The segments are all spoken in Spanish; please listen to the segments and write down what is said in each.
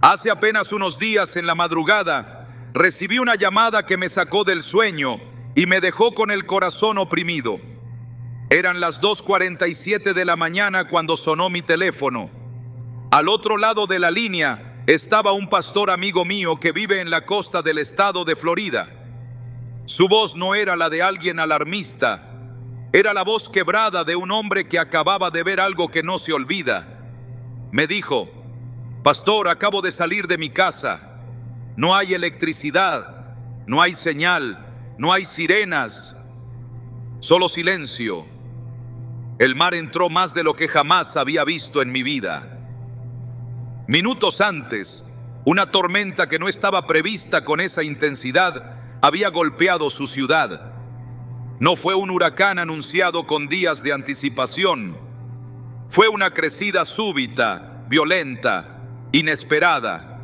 Hace apenas unos días en la madrugada recibí una llamada que me sacó del sueño y me dejó con el corazón oprimido. Eran las 2:47 de la mañana cuando sonó mi teléfono. Al otro lado de la línea estaba un pastor amigo mío que vive en la costa del estado de Florida. Su voz no era la de alguien alarmista, era la voz quebrada de un hombre que acababa de ver algo que no se olvida. Me dijo: «Pastor, acabo de salir de mi casa. No hay electricidad, no hay señal, no hay sirenas, solo silencio. El mar entró más de lo que jamás había visto en mi vida». Minutos antes, una tormenta que no estaba prevista con esa intensidad había golpeado su ciudad. No fue un huracán anunciado con días de anticipación. Fue una crecida súbita, violenta, inesperada.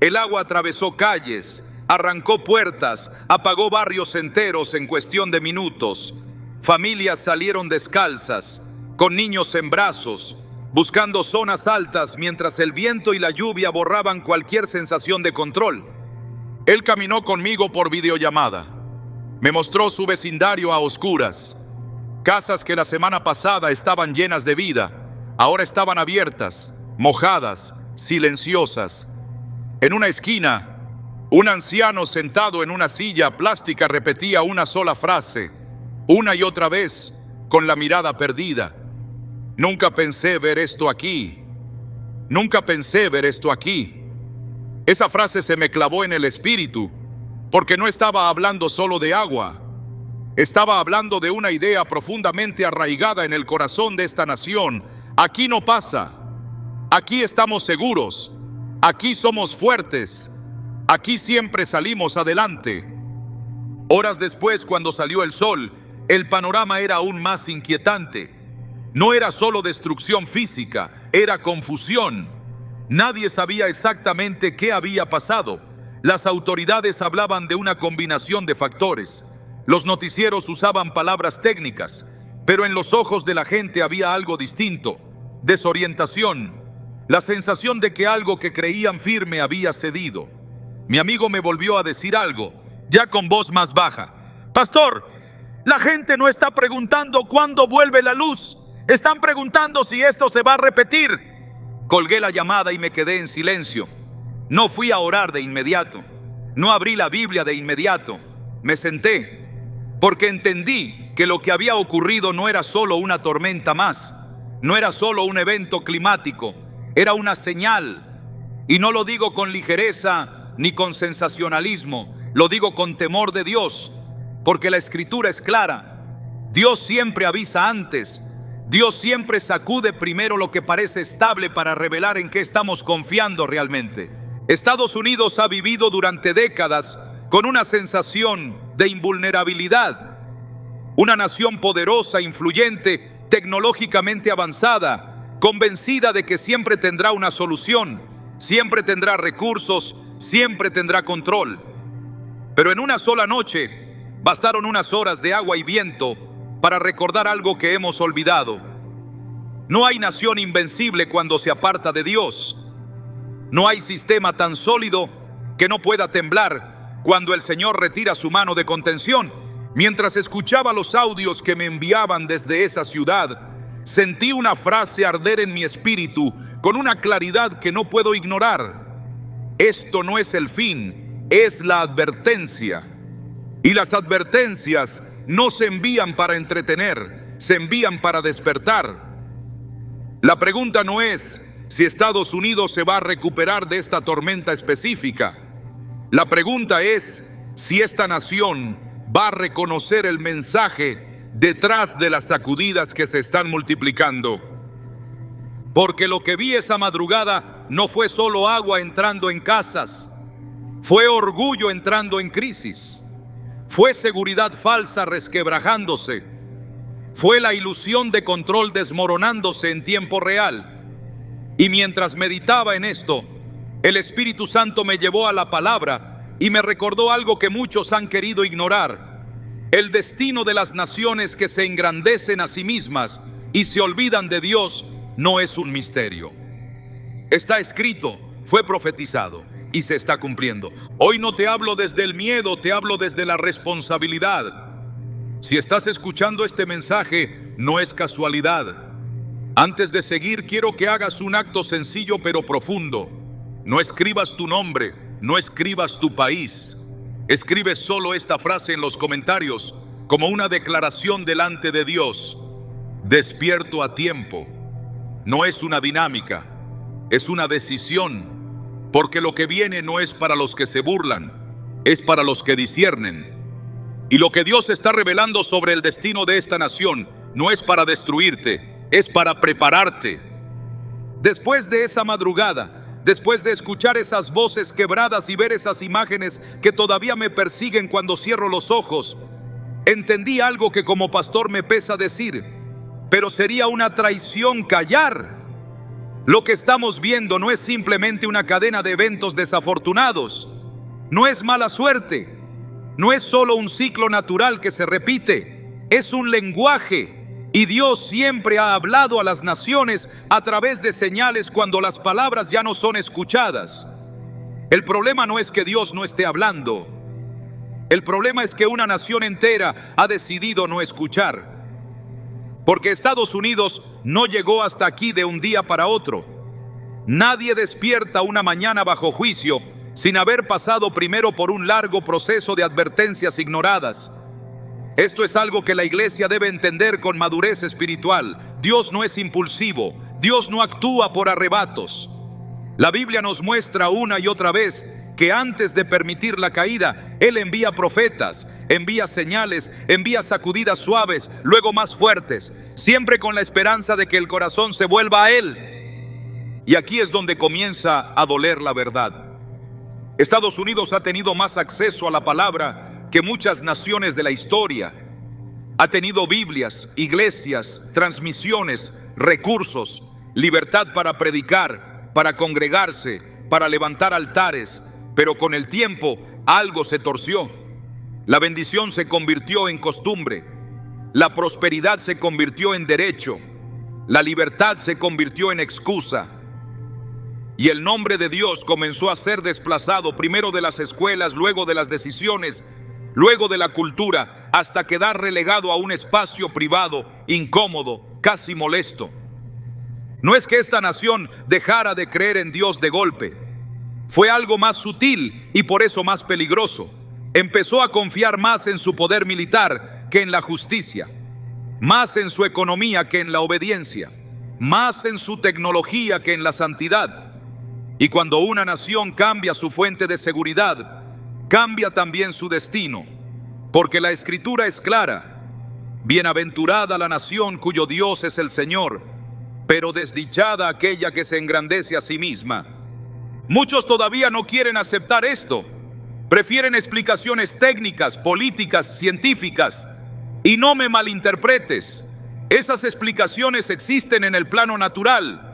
El agua atravesó calles, arrancó puertas, apagó barrios enteros en cuestión de minutos. Familias salieron descalzas, con niños en brazos, buscando zonas altas mientras el viento y la lluvia borraban cualquier sensación de control. Él caminó conmigo por videollamada. Me mostró su vecindario a oscuras. Casas que la semana pasada estaban llenas de vida, ahora estaban abiertas, mojadas, silenciosas. En una esquina, un anciano sentado en una silla plástica repetía una sola frase, una y otra vez, con la mirada perdida. «Nunca pensé ver esto aquí. Nunca pensé ver esto aquí». Esa frase se me clavó en el espíritu, porque no estaba hablando solo de agua. Estaba hablando de una idea profundamente arraigada en el corazón de esta nación. Aquí no pasa. Aquí estamos seguros. Aquí somos fuertes. Aquí siempre salimos adelante. Horas después, cuando salió el sol, el panorama era aún más inquietante. No era solo destrucción física, era confusión. Nadie sabía exactamente qué había pasado. Las autoridades hablaban de una combinación de factores. Los noticieros usaban palabras técnicas, pero en los ojos de la gente había algo distinto: desorientación, la sensación de que algo que creían firme había cedido. Mi amigo me volvió a decir algo, ya con voz más baja: «Pastor, la gente no está preguntando cuándo vuelve la luz. Están preguntando si esto se va a repetir». Colgué la llamada y me quedé en silencio. No fui a orar de inmediato. No abrí la Biblia de inmediato. Me senté, porque entendí que lo que había ocurrido no era solo una tormenta más. No era solo un evento climático. Era una señal. Y no lo digo con ligereza ni con sensacionalismo. Lo digo con temor de Dios, porque la Escritura es clara. Dios siempre avisa antes. Dios siempre sacude primero lo que parece estable para revelar en qué estamos confiando realmente. Estados Unidos ha vivido durante décadas con una sensación de invulnerabilidad. Una nación poderosa, influyente, tecnológicamente avanzada, convencida de que siempre tendrá una solución, siempre tendrá recursos, siempre tendrá control. Pero en una sola noche bastaron unas horas de agua y viento para recordar algo que hemos olvidado. No hay nación invencible cuando se aparta de Dios. No hay sistema tan sólido que no pueda temblar cuando el Señor retira su mano de contención. Mientras escuchaba los audios que me enviaban desde esa ciudad, sentí una frase arder en mi espíritu con una claridad que no puedo ignorar. Esto no es el fin, es la advertencia. Y las advertencias no se envían para entretener, se envían para despertar. La pregunta no es si Estados Unidos se va a recuperar de esta tormenta específica. La pregunta es si esta nación va a reconocer el mensaje detrás de las sacudidas que se están multiplicando. Porque lo que vi esa madrugada no fue solo agua entrando en casas, fue orgullo entrando en crisis. Fue seguridad falsa resquebrajándose. Fue la ilusión de control desmoronándose en tiempo real. Y mientras meditaba en esto, el Espíritu Santo me llevó a la palabra y me recordó algo que muchos han querido ignorar: el destino de las naciones que se engrandecen a sí mismas y se olvidan de Dios no es un misterio. Está escrito: fue profetizado y se está cumpliendo. Hoy no te hablo desde el miedo, te hablo desde la responsabilidad. Si estás escuchando este mensaje, no es casualidad. Antes de seguir, quiero que hagas un acto sencillo pero profundo. No escribas tu nombre, no escribas tu país. Escribe solo esta frase en los comentarios como una declaración delante de Dios. Despierto a tiempo. No es una dinámica, es una decisión, porque lo que viene no es para los que se burlan, es para los que disciernen. Y lo que Dios está revelando sobre el destino de esta nación no es para destruirte, es para prepararte. Después de esa madrugada, después de escuchar esas voces quebradas y ver esas imágenes que todavía me persiguen cuando cierro los ojos, entendí algo que como pastor me pesa decir, pero sería una traición callar. Lo que estamos viendo no es simplemente una cadena de eventos desafortunados, no es mala suerte, no es solo un ciclo natural que se repite, es un lenguaje. Y Dios siempre ha hablado a las naciones a través de señales cuando las palabras ya no son escuchadas. El problema no es que Dios no esté hablando. El problema es que una nación entera ha decidido no escuchar. Porque Estados Unidos no llegó hasta aquí de un día para otro. Nadie despierta una mañana bajo juicio sin haber pasado primero por un largo proceso de advertencias ignoradas. Esto es algo que la iglesia debe entender con madurez espiritual. Dios no es impulsivo, Dios no actúa por arrebatos. La Biblia nos muestra una y otra vez que antes de permitir la caída, Él envía profetas, envía señales, envía sacudidas suaves, luego más fuertes, siempre con la esperanza de que el corazón se vuelva a Él. Y aquí es donde comienza a doler la verdad. Estados Unidos ha tenido más acceso a la palabra que muchas naciones de la historia. Ha tenido Biblias, iglesias, transmisiones, recursos, libertad para predicar, para congregarse, para levantar altares, pero con el tiempo algo se torció. La bendición se convirtió en costumbre, la prosperidad se convirtió en derecho, la libertad se convirtió en excusa. Y el nombre de Dios comenzó a ser desplazado primero de las escuelas, luego de las decisiones, luego de la cultura, hasta quedar relegado a un espacio privado, incómodo, casi molesto. No es que esta nación dejara de creer en Dios de golpe. Fue algo más sutil y por eso más peligroso. Empezó a confiar más en su poder militar que en la justicia, más en su economía que en la obediencia, más en su tecnología que en la santidad. Y cuando una nación cambia su fuente de seguridad, cambia también su destino, porque la Escritura es clara. Bienaventurada la nación cuyo Dios es el Señor, pero desdichada aquella que se engrandece a sí misma. Muchos todavía no quieren aceptar esto. Prefieren explicaciones técnicas, políticas, científicas. Y no me malinterpretes, esas explicaciones existen en el plano natural.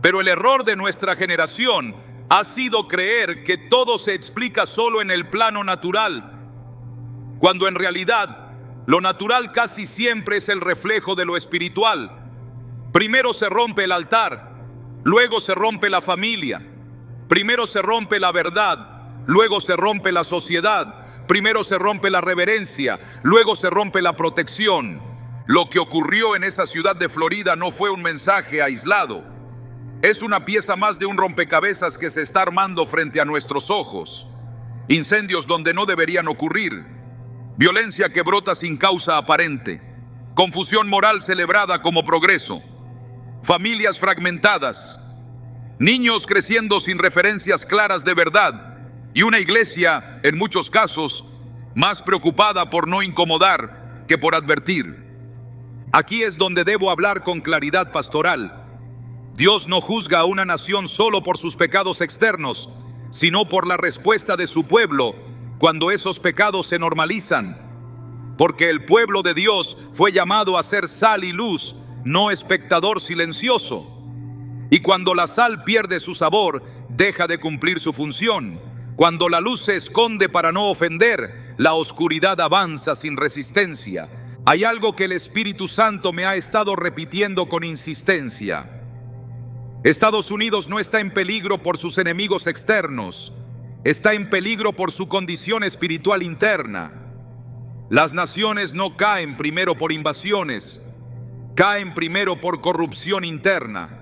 Pero el error de nuestra generación ha sido creer que todo se explica solo en el plano natural, cuando en realidad lo natural casi siempre es el reflejo de lo espiritual. Primero se rompe el altar, luego se rompe la familia. Primero se rompe la verdad, luego se rompe la sociedad. Primero se rompe la reverencia, luego se rompe la protección. Lo que ocurrió en esa ciudad de Florida no fue un mensaje aislado. Es una pieza más de un rompecabezas que se está armando frente a nuestros ojos. Incendios donde no deberían ocurrir. Violencia que brota sin causa aparente. Confusión moral celebrada como progreso. Familias fragmentadas. Niños creciendo sin referencias claras de verdad. Y una iglesia, en muchos casos, más preocupada por no incomodar que por advertir. Aquí es donde debo hablar con claridad pastoral. Dios no juzga a una nación solo por sus pecados externos, sino por la respuesta de su pueblo cuando esos pecados se normalizan. Porque el pueblo de Dios fue llamado a ser sal y luz, no espectador silencioso. Y cuando la sal pierde su sabor, deja de cumplir su función. Cuando la luz se esconde para no ofender, la oscuridad avanza sin resistencia. Hay algo que el Espíritu Santo me ha estado repitiendo con insistencia. Estados Unidos no está en peligro por sus enemigos externos, está en peligro por su condición espiritual interna. Las naciones no caen primero por invasiones, caen primero por corrupción interna.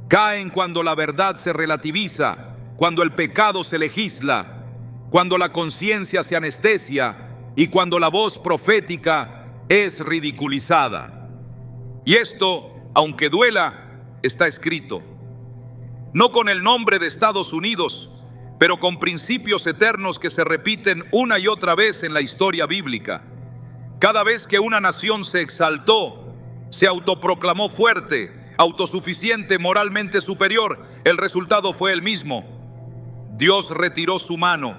Caen cuando la verdad se relativiza, cuando el pecado se legisla, cuando la conciencia se anestesia y cuando la voz profética es ridiculizada. Y esto, aunque duela, está escrito. No con el nombre de Estados Unidos, pero con principios eternos que se repiten una y otra vez en la historia bíblica. Cada vez que una nación se exaltó, se autoproclamó fuerte, autosuficiente, moralmente superior, el resultado fue el mismo. Dios retiró su mano,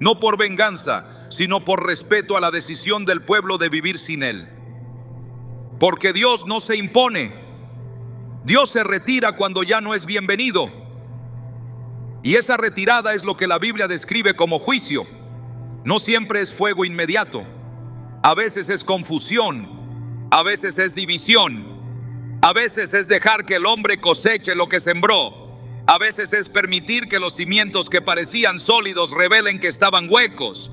no por venganza, sino por respeto a la decisión del pueblo de vivir sin Él. Porque Dios no se impone, Dios se retira cuando ya no es bienvenido. Y esa retirada es lo que la Biblia describe como juicio. No siempre es fuego inmediato, a veces es confusión, a veces es división, a veces es dejar que el hombre coseche lo que sembró. A veces es permitir que los cimientos que parecían sólidos revelen que estaban huecos.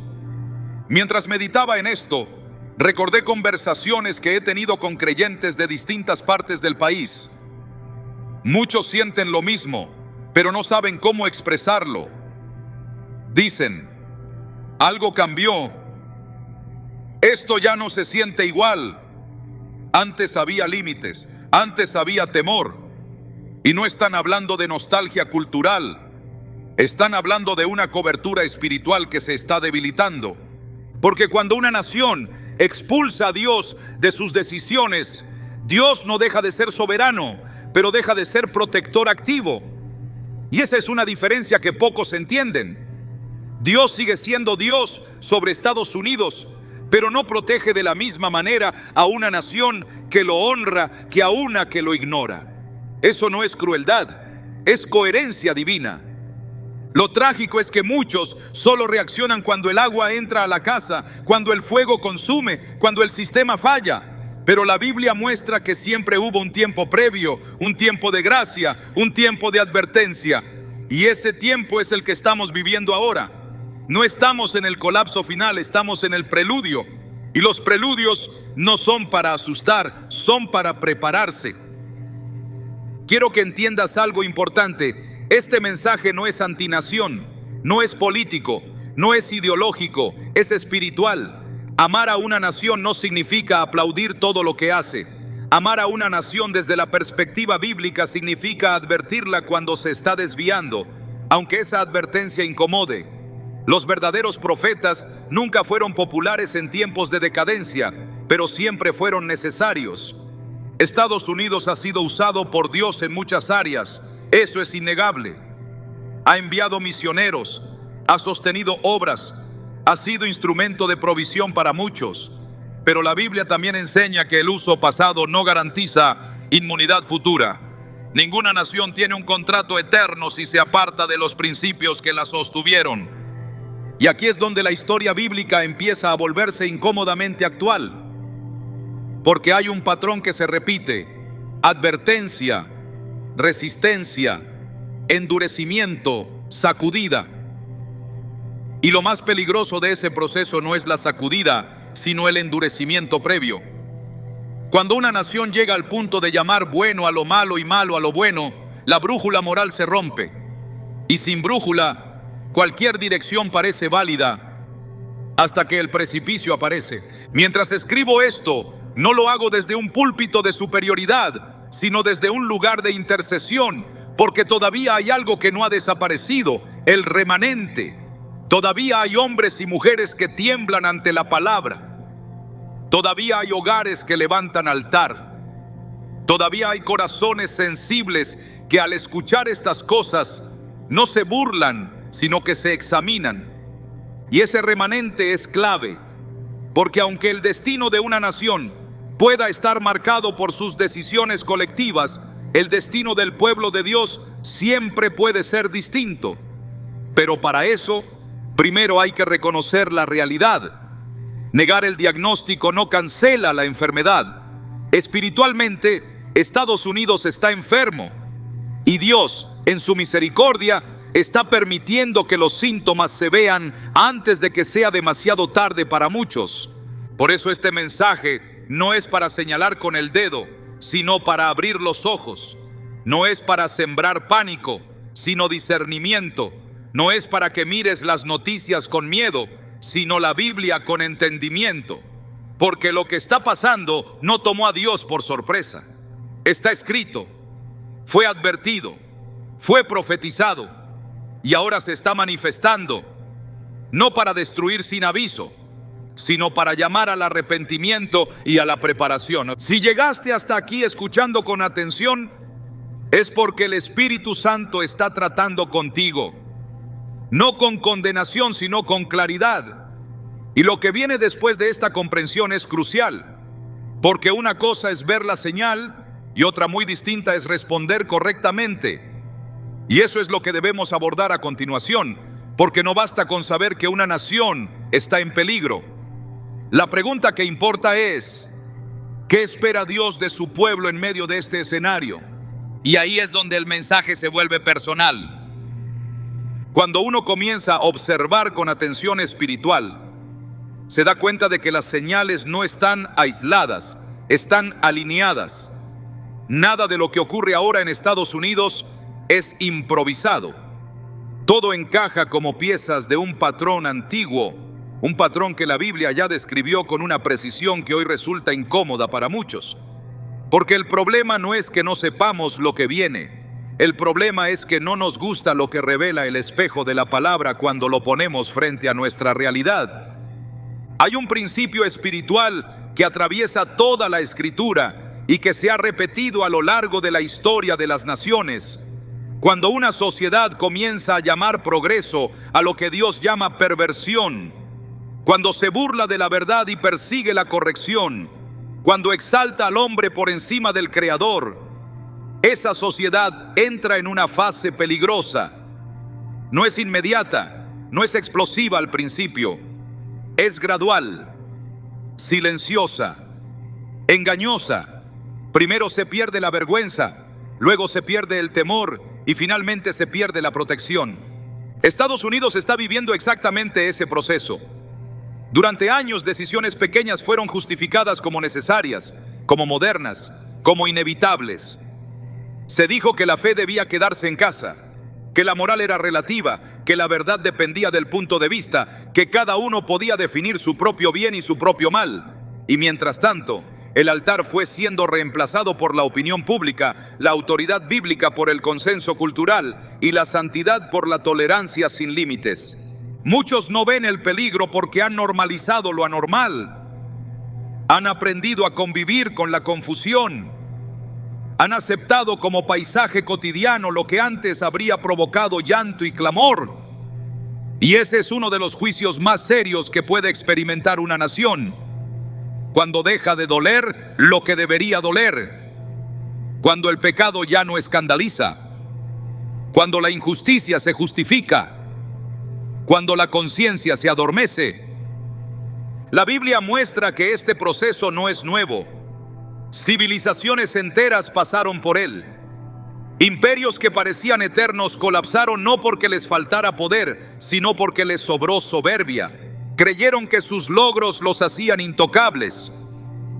Mientras meditaba en esto, recordé conversaciones que he tenido con creyentes de distintas partes del país. Muchos sienten lo mismo, pero no saben cómo expresarlo. Dicen, algo cambió. Esto ya no se siente igual. Antes había límites, antes había temor. Y no están hablando de nostalgia cultural, están hablando de una cobertura espiritual que se está debilitando. Porque cuando una nación expulsa a Dios de sus decisiones, Dios no deja de ser soberano, pero deja de ser protector activo. Y esa es una diferencia que pocos entienden. Dios sigue siendo Dios sobre Estados Unidos, pero no protege de la misma manera a una nación que lo honra que a una que lo ignora. Eso no es crueldad, es coherencia divina. Lo trágico es que muchos solo reaccionan cuando el agua entra a la casa, cuando el fuego consume, cuando el sistema falla. Pero la Biblia muestra que siempre hubo un tiempo previo, un tiempo de gracia, un tiempo de advertencia. Y ese tiempo es el que estamos viviendo ahora. No estamos en el colapso final, estamos en el preludio. Y los preludios no son para asustar, son para prepararse. Quiero que entiendas algo importante. Este mensaje no es antinación, no es político, no es ideológico, es espiritual. Amar a una nación no significa aplaudir todo lo que hace. Amar a una nación desde la perspectiva bíblica significa advertirla cuando se está desviando, aunque esa advertencia incomode. Los verdaderos profetas nunca fueron populares en tiempos de decadencia, pero siempre fueron necesarios. Estados Unidos ha sido usado por Dios en muchas áreas, eso es innegable. Ha enviado misioneros, ha sostenido obras, ha sido instrumento de provisión para muchos. Pero la Biblia también enseña que el uso pasado no garantiza inmunidad futura. Ninguna nación tiene un contrato eterno si se aparta de los principios que la sostuvieron. Y aquí es donde la historia bíblica empieza a volverse incómodamente actual. Porque hay un patrón que se repite: advertencia, resistencia, endurecimiento, sacudida. Y lo más peligroso de ese proceso no es la sacudida, sino el endurecimiento previo. Cuando una nación llega al punto de llamar bueno a lo malo y malo a lo bueno, la brújula moral se rompe. Y sin brújula, cualquier dirección parece válida hasta que el precipicio aparece. Mientras escribo esto, no lo hago desde un púlpito de superioridad, sino desde un lugar de intercesión, porque todavía hay algo que no ha desaparecido, el remanente. Todavía hay hombres y mujeres que tiemblan ante la palabra. Todavía hay hogares que levantan altar. Todavía hay corazones sensibles que al escuchar estas cosas no se burlan, sino que se examinan. Y ese remanente es clave, porque aunque el destino de una nación pueda estar marcado por sus decisiones colectivas, el destino del pueblo de Dios siempre puede ser distinto. Pero para eso, primero hay que reconocer la realidad. Negar el diagnóstico no cancela la enfermedad. Espiritualmente, Estados Unidos está enfermo. Y Dios, en su misericordia, está permitiendo que los síntomas se vean antes de que sea demasiado tarde para muchos. Por eso este mensaje no es para señalar con el dedo, sino para abrir los ojos. No es para sembrar pánico, sino discernimiento. No es para que mires las noticias con miedo, sino la Biblia con entendimiento. Porque lo que está pasando no tomó a Dios por sorpresa. Está escrito, fue advertido, fue profetizado y ahora se está manifestando, no para destruir sin aviso, sino para llamar al arrepentimiento y a la preparación. Si llegaste hasta aquí escuchando con atención, es porque el Espíritu Santo está tratando contigo, no con condenación, sino con claridad. Y lo que viene después de esta comprensión es crucial, porque una cosa es ver la señal y otra muy distinta es responder correctamente. Y eso es lo que debemos abordar a continuación, porque no basta con saber que una nación está en peligro. La pregunta que importa es, ¿qué espera Dios de su pueblo en medio de este escenario? Y ahí es donde el mensaje se vuelve personal. Cuando uno comienza a observar con atención espiritual, se da cuenta de que las señales no están aisladas, están alineadas. Nada de lo que ocurre ahora en Estados Unidos es improvisado. Todo encaja como piezas de un patrón antiguo, un patrón que la Biblia ya describió con una precisión que hoy resulta incómoda para muchos. Porque el problema no es que no sepamos lo que viene, el problema es que no nos gusta lo que revela el espejo de la palabra cuando lo ponemos frente a nuestra realidad. Hay un principio espiritual que atraviesa toda la Escritura y que se ha repetido a lo largo de la historia de las naciones. Cuando una sociedad comienza a llamar progreso a lo que Dios llama perversión, cuando se burla de la verdad y persigue la corrección, cuando exalta al hombre por encima del Creador, esa sociedad entra en una fase peligrosa. No es inmediata, no es explosiva al principio, es gradual, silenciosa, engañosa. Primero se pierde la vergüenza, luego se pierde el temor y finalmente se pierde la protección. Estados Unidos está viviendo exactamente ese proceso. Durante años, decisiones pequeñas fueron justificadas como necesarias, como modernas, como inevitables. Se dijo que la fe debía quedarse en casa, que la moral era relativa, que la verdad dependía del punto de vista, que cada uno podía definir su propio bien y su propio mal. Y mientras tanto, el altar fue siendo reemplazado por la opinión pública, la autoridad bíblica por el consenso cultural y la santidad por la tolerancia sin límites. Muchos no ven el peligro porque han normalizado lo anormal. Han aprendido a convivir con la confusión. Han aceptado como paisaje cotidiano lo que antes habría provocado llanto y clamor. Y ese es uno de los juicios más serios que puede experimentar una nación. Cuando deja de doler lo que debería doler. Cuando el pecado ya no escandaliza. Cuando la injusticia se justifica. Cuando la conciencia se adormece. La Biblia muestra que este proceso no es nuevo. Civilizaciones enteras pasaron por él. Imperios que parecían eternos colapsaron no porque les faltara poder, sino porque les sobró soberbia. Creyeron que sus logros los hacían intocables,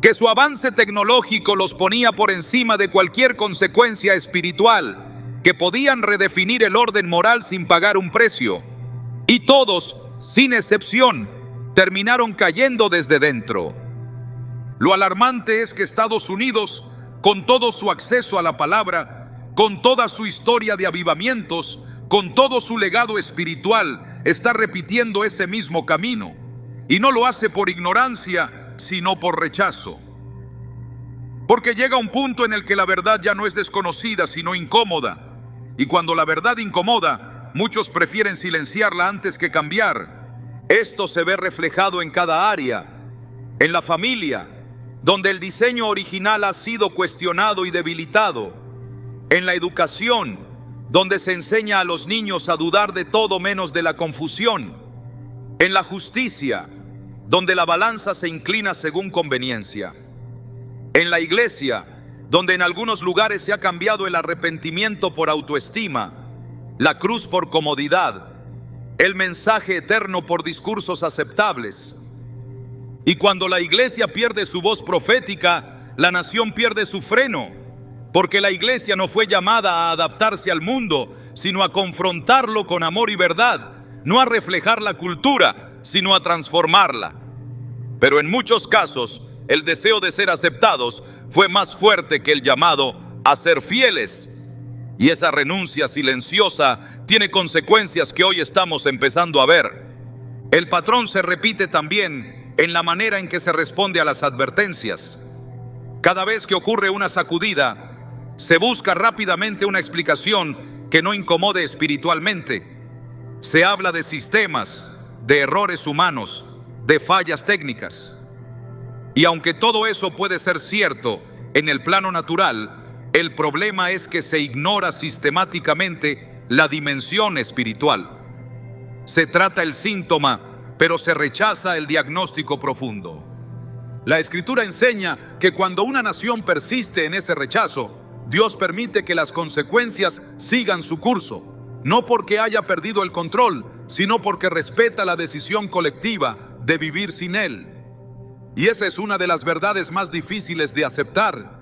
que su avance tecnológico los ponía por encima de cualquier consecuencia espiritual, que podían redefinir el orden moral sin pagar un precio. Y todos, sin excepción, terminaron cayendo desde dentro. Lo alarmante es que Estados Unidos, con todo su acceso a la palabra, con toda su historia de avivamientos, con todo su legado espiritual, está repitiendo ese mismo camino. Y no lo hace por ignorancia, sino por rechazo. Porque llega un punto en el que la verdad ya no es desconocida, sino incómoda. Y cuando la verdad incomoda, muchos prefieren silenciarla antes que cambiar. Esto se ve reflejado en cada área. En la familia, donde el diseño original ha sido cuestionado y debilitado. En la educación, donde se enseña a los niños a dudar de todo menos de la confusión. En la justicia, donde la balanza se inclina según conveniencia. En la iglesia, donde en algunos lugares se ha cambiado el arrepentimiento por autoestima, la cruz por comodidad, el mensaje eterno por discursos aceptables. Y cuando la iglesia pierde su voz profética, la nación pierde su freno, porque la iglesia no fue llamada a adaptarse al mundo, sino a confrontarlo con amor y verdad, no a reflejar la cultura, sino a transformarla. Pero en muchos casos, el deseo de ser aceptados fue más fuerte que el llamado a ser fieles. Y esa renuncia silenciosa tiene consecuencias que hoy estamos empezando a ver. El patrón se repite también en la manera en que se responde a las advertencias. Cada vez que ocurre una sacudida, se busca rápidamente una explicación que no incomode espiritualmente. Se habla de sistemas, de errores humanos, de fallas técnicas. Y aunque todo eso puede ser cierto en el plano natural, el problema es que se ignora sistemáticamente la dimensión espiritual. Se trata el síntoma, pero se rechaza el diagnóstico profundo. La Escritura enseña que cuando una nación persiste en ese rechazo, Dios permite que las consecuencias sigan su curso, no porque haya perdido el control, sino porque respeta la decisión colectiva de vivir sin Él. Y esa es una de las verdades más difíciles de aceptar.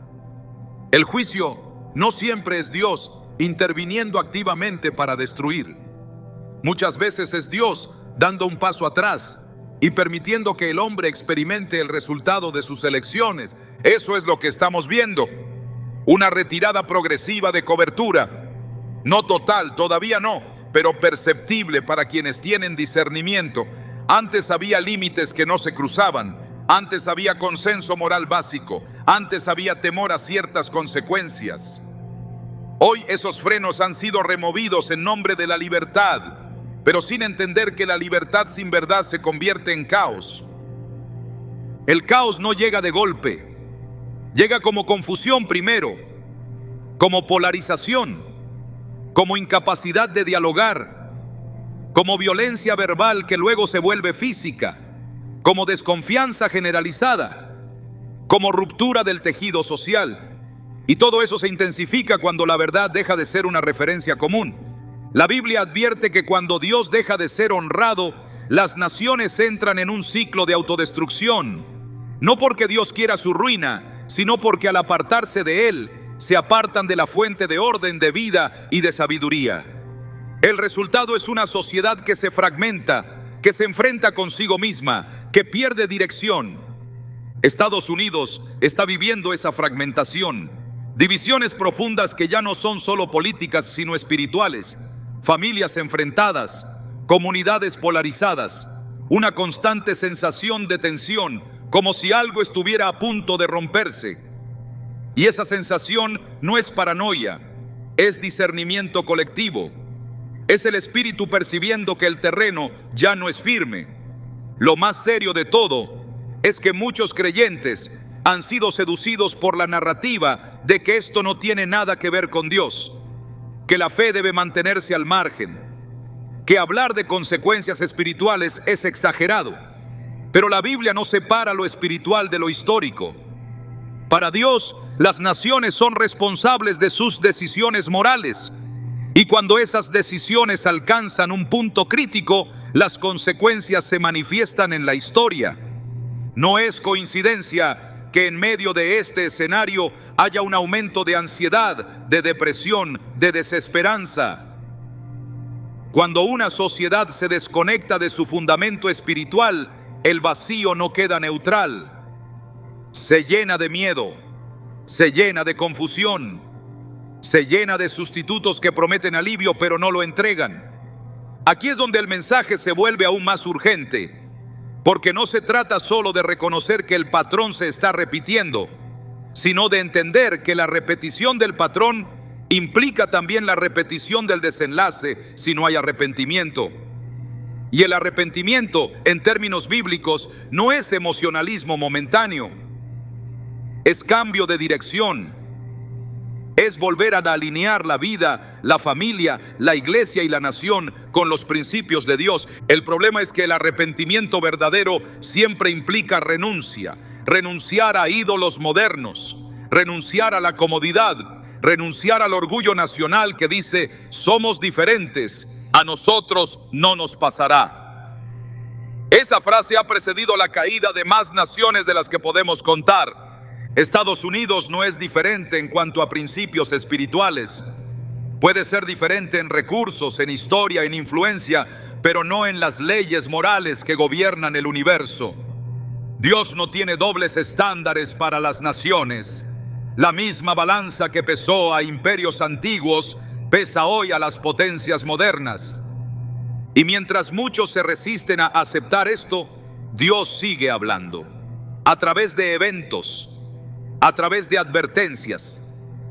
El juicio no siempre es Dios interviniendo activamente para destruir. Muchas veces es Dios dando un paso atrás y permitiendo que el hombre experimente el resultado de sus elecciones. Eso es lo que estamos viendo. Una retirada progresiva de cobertura. No total, todavía no, pero perceptible para quienes tienen discernimiento. Antes había límites que no se cruzaban. Antes había consenso moral básico. Antes había temor a ciertas consecuencias. Hoy esos frenos han sido removidos en nombre de la libertad, pero sin entender que la libertad sin verdad se convierte en caos. El caos no llega de golpe. Llega como confusión primero, como polarización, como incapacidad de dialogar, como violencia verbal que luego se vuelve física, como desconfianza generalizada, como ruptura del tejido social. Y todo eso se intensifica cuando la verdad deja de ser una referencia común. La Biblia advierte que cuando Dios deja de ser honrado, las naciones entran en un ciclo de autodestrucción, no porque Dios quiera su ruina, sino porque al apartarse de Él, se apartan de la fuente de orden, de vida y de sabiduría. El resultado es una sociedad que se fragmenta, que se enfrenta consigo misma, que pierde dirección. Estados Unidos está viviendo esa fragmentación, divisiones profundas que ya no son solo políticas, sino espirituales, familias enfrentadas, comunidades polarizadas, una constante sensación de tensión, como si algo estuviera a punto de romperse. Y esa sensación no es paranoia, es discernimiento colectivo. Es el espíritu percibiendo que el terreno ya no es firme. Lo más serio de todo es que muchos creyentes han sido seducidos por la narrativa de que esto no tiene nada que ver con Dios, que la fe debe mantenerse al margen, que hablar de consecuencias espirituales es exagerado. Pero la Biblia no separa lo espiritual de lo histórico. Para Dios, las naciones son responsables de sus decisiones morales. Y cuando esas decisiones alcanzan un punto crítico, las consecuencias se manifiestan en la historia. No es coincidencia que en medio de este escenario haya un aumento de ansiedad, de depresión, de desesperanza. Cuando una sociedad se desconecta de su fundamento espiritual, el vacío no queda neutral. Se llena de miedo, se llena de confusión, se llena de sustitutos que prometen alivio pero no lo entregan. Aquí es donde el mensaje se vuelve aún más urgente, porque no se trata solo de reconocer que el patrón se está repitiendo, sino de entender que la repetición del patrón implica también la repetición del desenlace si no hay arrepentimiento. Y el arrepentimiento, en términos bíblicos, no es emocionalismo momentáneo. Es cambio de dirección. Es volver a alinear la vida, la familia, la iglesia y la nación con los principios de Dios. El problema es que el arrepentimiento verdadero siempre implica renuncia. Renunciar a ídolos modernos, renunciar a la comodidad, renunciar al orgullo nacional que dice somos diferentes, a nosotros no nos pasará. Esa frase ha precedido la caída de más naciones de las que podemos contar. Estados Unidos no es diferente en cuanto a principios espirituales. Puede ser diferente en recursos, en historia, en influencia, pero no en las leyes morales que gobiernan el universo. Dios no tiene dobles estándares para las naciones. La misma balanza que pesó a imperios antiguos pesa hoy a las potencias modernas. Y mientras muchos se resisten a aceptar esto, Dios sigue hablando. A través de eventos, a través de advertencias,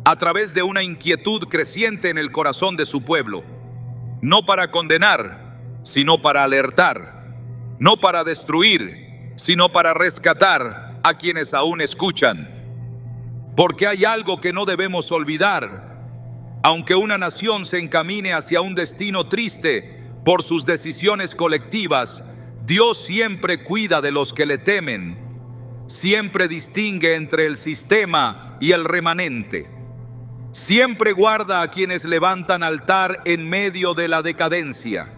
a través de una inquietud creciente en el corazón de su pueblo. No para condenar, sino para alertar. No para destruir, sino para rescatar a quienes aún escuchan. Porque hay algo que no debemos olvidar. Aunque una nación se encamine hacia un destino triste por sus decisiones colectivas, Dios siempre cuida de los que le temen. Siempre distingue entre el sistema y el remanente. Siempre guarda a quienes levantan altar en medio de la decadencia.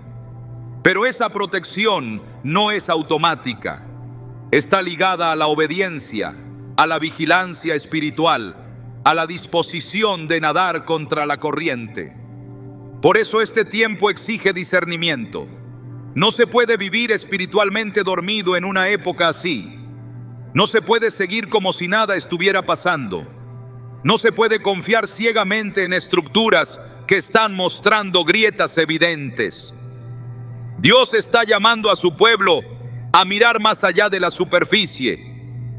Pero esa protección no es automática. Está ligada a la obediencia, a la vigilancia espiritual, a la disposición de nadar contra la corriente. Por eso este tiempo exige discernimiento. No se puede vivir espiritualmente dormido en una época así. No se puede seguir como si nada estuviera pasando. No se puede confiar ciegamente en estructuras que están mostrando grietas evidentes. Dios está llamando a su pueblo a mirar más allá de la superficie,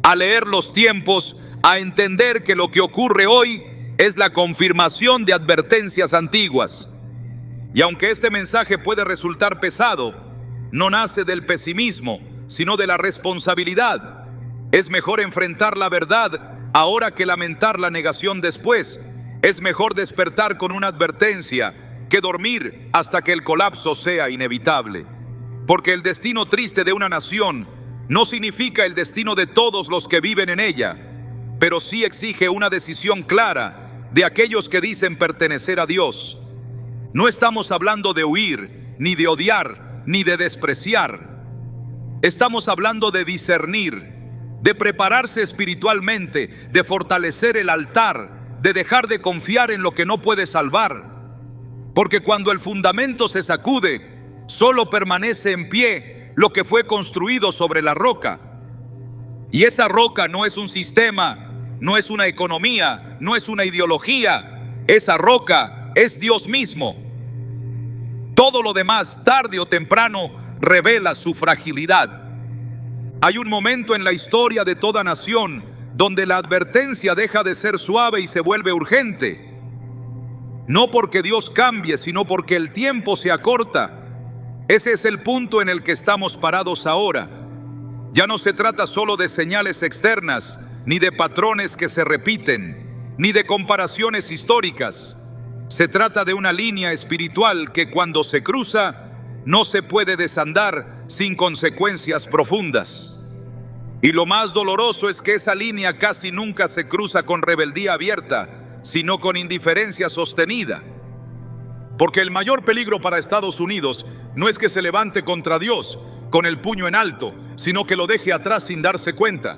a leer los tiempos, a entender que lo que ocurre hoy es la confirmación de advertencias antiguas. Y aunque este mensaje puede resultar pesado, no nace del pesimismo, sino de la responsabilidad. Es mejor enfrentar la verdad ahora que lamentar la negación después. Es mejor despertar con una advertencia que dormir hasta que el colapso sea inevitable. Porque el destino triste de una nación no significa el destino de todos los que viven en ella, pero sí exige una decisión clara de aquellos que dicen pertenecer a Dios. No estamos hablando de huir, ni de odiar, ni de despreciar. Estamos hablando de discernir, de prepararse espiritualmente, de fortalecer el altar, de dejar de confiar en lo que no puede salvar. Porque cuando el fundamento se sacude, solo permanece en pie lo que fue construido sobre la roca. Y esa roca no es un sistema, no es una economía, no es una ideología. Esa roca es Dios mismo. Todo lo demás, tarde o temprano, revela su fragilidad. Hay un momento en la historia de toda nación donde la advertencia deja de ser suave y se vuelve urgente. No porque Dios cambie, sino porque el tiempo se acorta. Ese es el punto en el que estamos parados ahora. Ya no se trata solo de señales externas, ni de patrones que se repiten, ni de comparaciones históricas. Se trata de una línea espiritual que cuando se cruza, no se puede desandar sin consecuencias profundas. Y lo más doloroso es que esa línea casi nunca se cruza con rebeldía abierta, sino con indiferencia sostenida. Porque el mayor peligro para Estados Unidos no es que se levante contra Dios con el puño en alto, sino que lo deje atrás sin darse cuenta,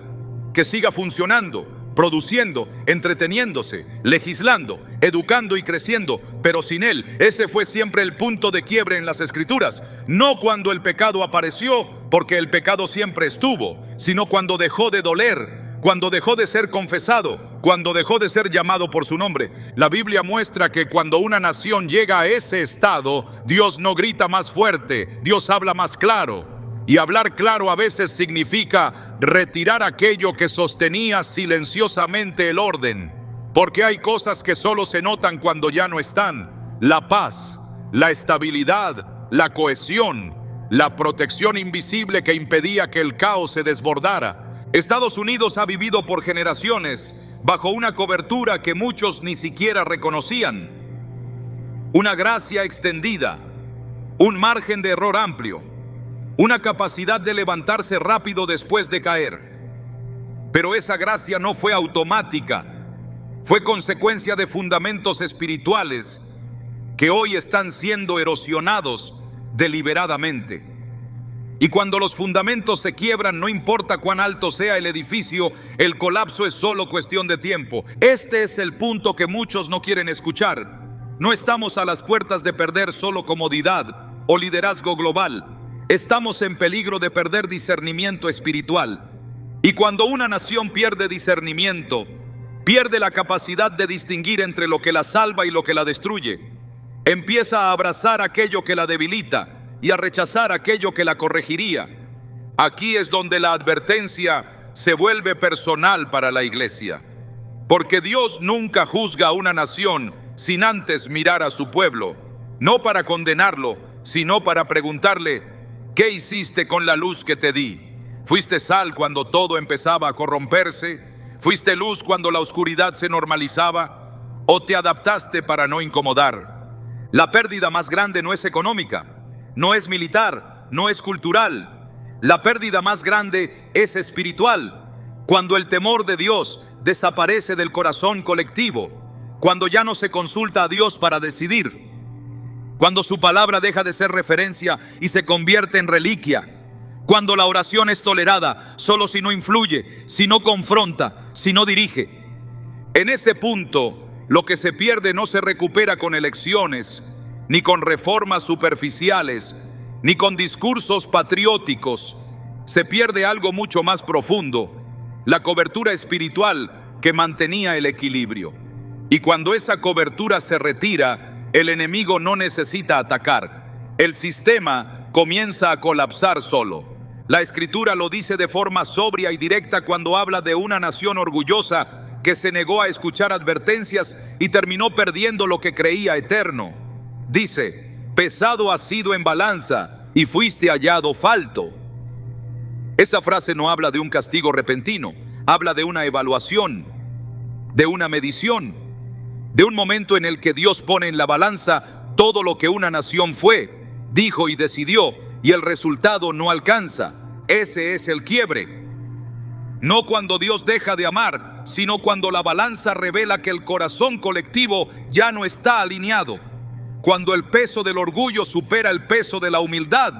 que siga funcionando, produciendo, entreteniéndose, legislando, educando y creciendo, pero sin Él. Ese fue siempre el punto de quiebre en las Escrituras, no cuando el pecado apareció, porque el pecado siempre estuvo, sino cuando dejó de doler, cuando dejó de ser confesado, cuando dejó de ser llamado por su nombre. La Biblia muestra que cuando una nación llega a ese estado, Dios no grita más fuerte, Dios habla más claro. Y hablar claro a veces significa retirar aquello que sostenía silenciosamente el orden. Porque hay cosas que solo se notan cuando ya no están. La paz, la estabilidad, la cohesión, la protección invisible que impedía que el caos se desbordara. Estados Unidos ha vivido por generaciones bajo una cobertura que muchos ni siquiera reconocían. Una gracia extendida, un margen de error amplio, una capacidad de levantarse rápido después de caer. Pero esa gracia no fue automática, Fue consecuencia de fundamentos espirituales que hoy están siendo erosionados deliberadamente. Y cuando los fundamentos se quiebran, no importa cuán alto sea el edificio, el colapso es solo cuestión de tiempo. Este es el punto que muchos no quieren escuchar. No estamos a las puertas de perder solo comodidad o liderazgo global. Estamos en peligro de perder discernimiento espiritual. Y cuando una nación pierde discernimiento, pierde la capacidad de distinguir entre lo que la salva y lo que la destruye. Empieza a abrazar aquello que la debilita y a rechazar aquello que la corregiría. Aquí es donde la advertencia se vuelve personal para la iglesia. Porque Dios nunca juzga a una nación sin antes mirar a su pueblo, no para condenarlo, sino para preguntarle: ¿qué hiciste con la luz que te di? ¿Fuiste sal cuando todo empezaba a corromperse? ¿Fuiste luz cuando la oscuridad se normalizaba? ¿O te adaptaste para no incomodar? La pérdida más grande no es económica, no es militar, no es cultural. La pérdida más grande es espiritual. Cuando el temor de Dios desaparece del corazón colectivo, cuando ya no se consulta a Dios para decidir, cuando su palabra deja de ser referencia y se convierte en reliquia, cuando la oración es tolerada solo si no influye, si no confronta, si no dirige. En ese punto, lo que se pierde no se recupera con elecciones, ni con reformas superficiales, ni con discursos patrióticos. Se pierde algo mucho más profundo: la cobertura espiritual que mantenía el equilibrio. Y cuando esa cobertura se retira, el enemigo no necesita atacar. El sistema comienza a colapsar solo. La Escritura lo dice de forma sobria y directa cuando habla de una nación orgullosa que se negó a escuchar advertencias y terminó perdiendo lo que creía eterno. Dice: pesado has sido en balanza y fuiste hallado falto. Esa frase no habla de un castigo repentino, habla de una evaluación, de una medición, de un momento en el que Dios pone en la balanza todo lo que una nación fue, dijo y decidió, y el resultado no alcanza. Ese es el quiebre. No cuando Dios deja de amar, sino cuando la balanza revela que el corazón colectivo ya no está alineado. Cuando el peso del orgullo supera el peso de la humildad.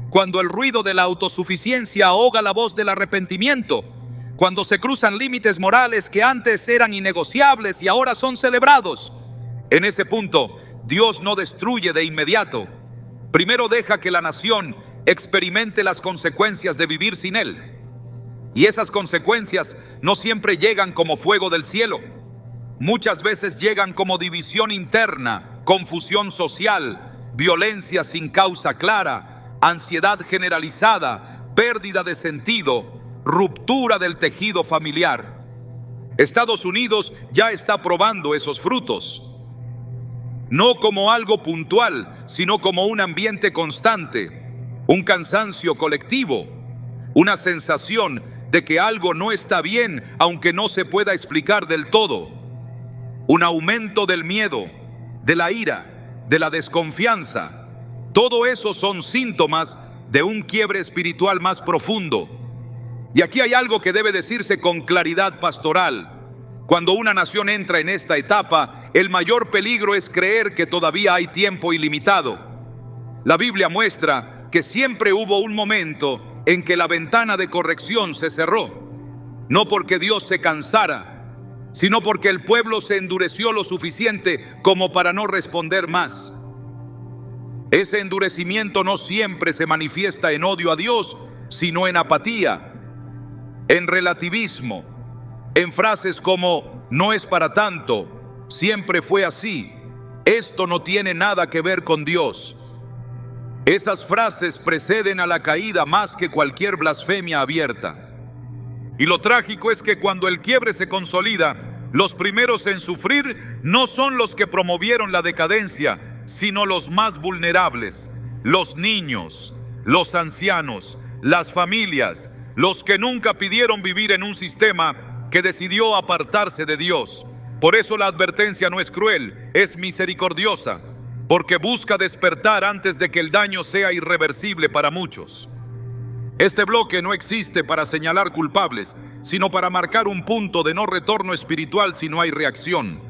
Cuando el ruido de la autosuficiencia ahoga la voz del arrepentimiento. Cuando se cruzan límites morales que antes eran innegociables y ahora son celebrados. En ese punto, Dios no destruye de inmediato. Primero deja que la nación experimente las consecuencias de vivir sin Él. Y esas consecuencias no siempre llegan como fuego del cielo. Muchas veces llegan como división interna, confusión social, violencia sin causa clara, ansiedad generalizada, pérdida de sentido, ruptura del tejido familiar. Estados Unidos ya está probando esos frutos. No como algo puntual, sino como un ambiente constante, un cansancio colectivo, una sensación de que algo no está bien aunque no se pueda explicar del todo, un aumento del miedo, de la ira, de la desconfianza. Todo eso son síntomas de un quiebre espiritual más profundo. Y aquí hay algo que debe decirse con claridad pastoral. Cuando una nación entra en esta etapa, el mayor peligro es creer que todavía hay tiempo ilimitado. La Biblia muestra que siempre hubo un momento en que la ventana de corrección se cerró. No porque Dios se cansara, sino porque el pueblo se endureció lo suficiente como para no responder más. Ese endurecimiento no siempre se manifiesta en odio a Dios, sino en apatía, en relativismo, en frases como "no es para tanto", "siempre fue así", "esto no tiene nada que ver con Dios". Esas frases preceden a la caída más que cualquier blasfemia abierta. Y lo trágico es que cuando el quiebre se consolida, los primeros en sufrir no son los que promovieron la decadencia, sino los más vulnerables: los niños, los ancianos, las familias, los que nunca pidieron vivir en un sistema que decidió apartarse de Dios. Por eso la advertencia no es cruel, es misericordiosa, porque busca despertar antes de que el daño sea irreversible para muchos. Este bloque no existe para señalar culpables, sino para marcar un punto de no retorno espiritual si no hay reacción.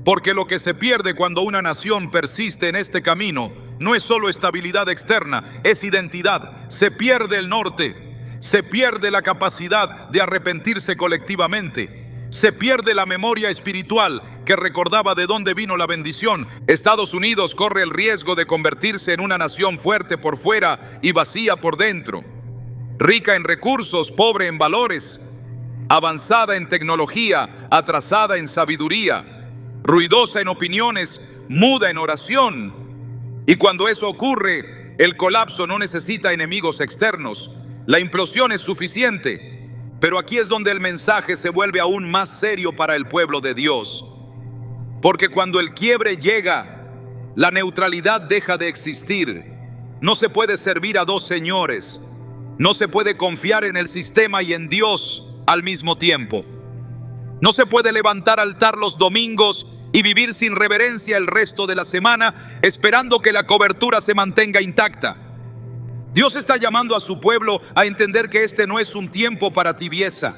Porque lo que se pierde cuando una nación persiste en este camino no es solo estabilidad externa, es identidad. Se pierde el norte, se pierde la capacidad de arrepentirse colectivamente. Se pierde la memoria espiritual que recordaba de dónde vino la bendición. Estados Unidos corre el riesgo de convertirse en una nación fuerte por fuera y vacía por dentro. Rica en recursos, pobre en valores. Avanzada en tecnología, atrasada en sabiduría. Ruidosa en opiniones, muda en oración. Y cuando eso ocurre, el colapso no necesita enemigos externos. La implosión es suficiente. Pero aquí es donde el mensaje se vuelve aún más serio para el pueblo de Dios. Porque cuando el quiebre llega, la neutralidad deja de existir. No se puede servir a dos señores. No se puede confiar en el sistema y en Dios al mismo tiempo. No se puede levantar altar los domingos y vivir sin reverencia el resto de la semana, esperando que la cobertura se mantenga intacta. Dios está llamando a su pueblo a entender que este no es un tiempo para tibieza.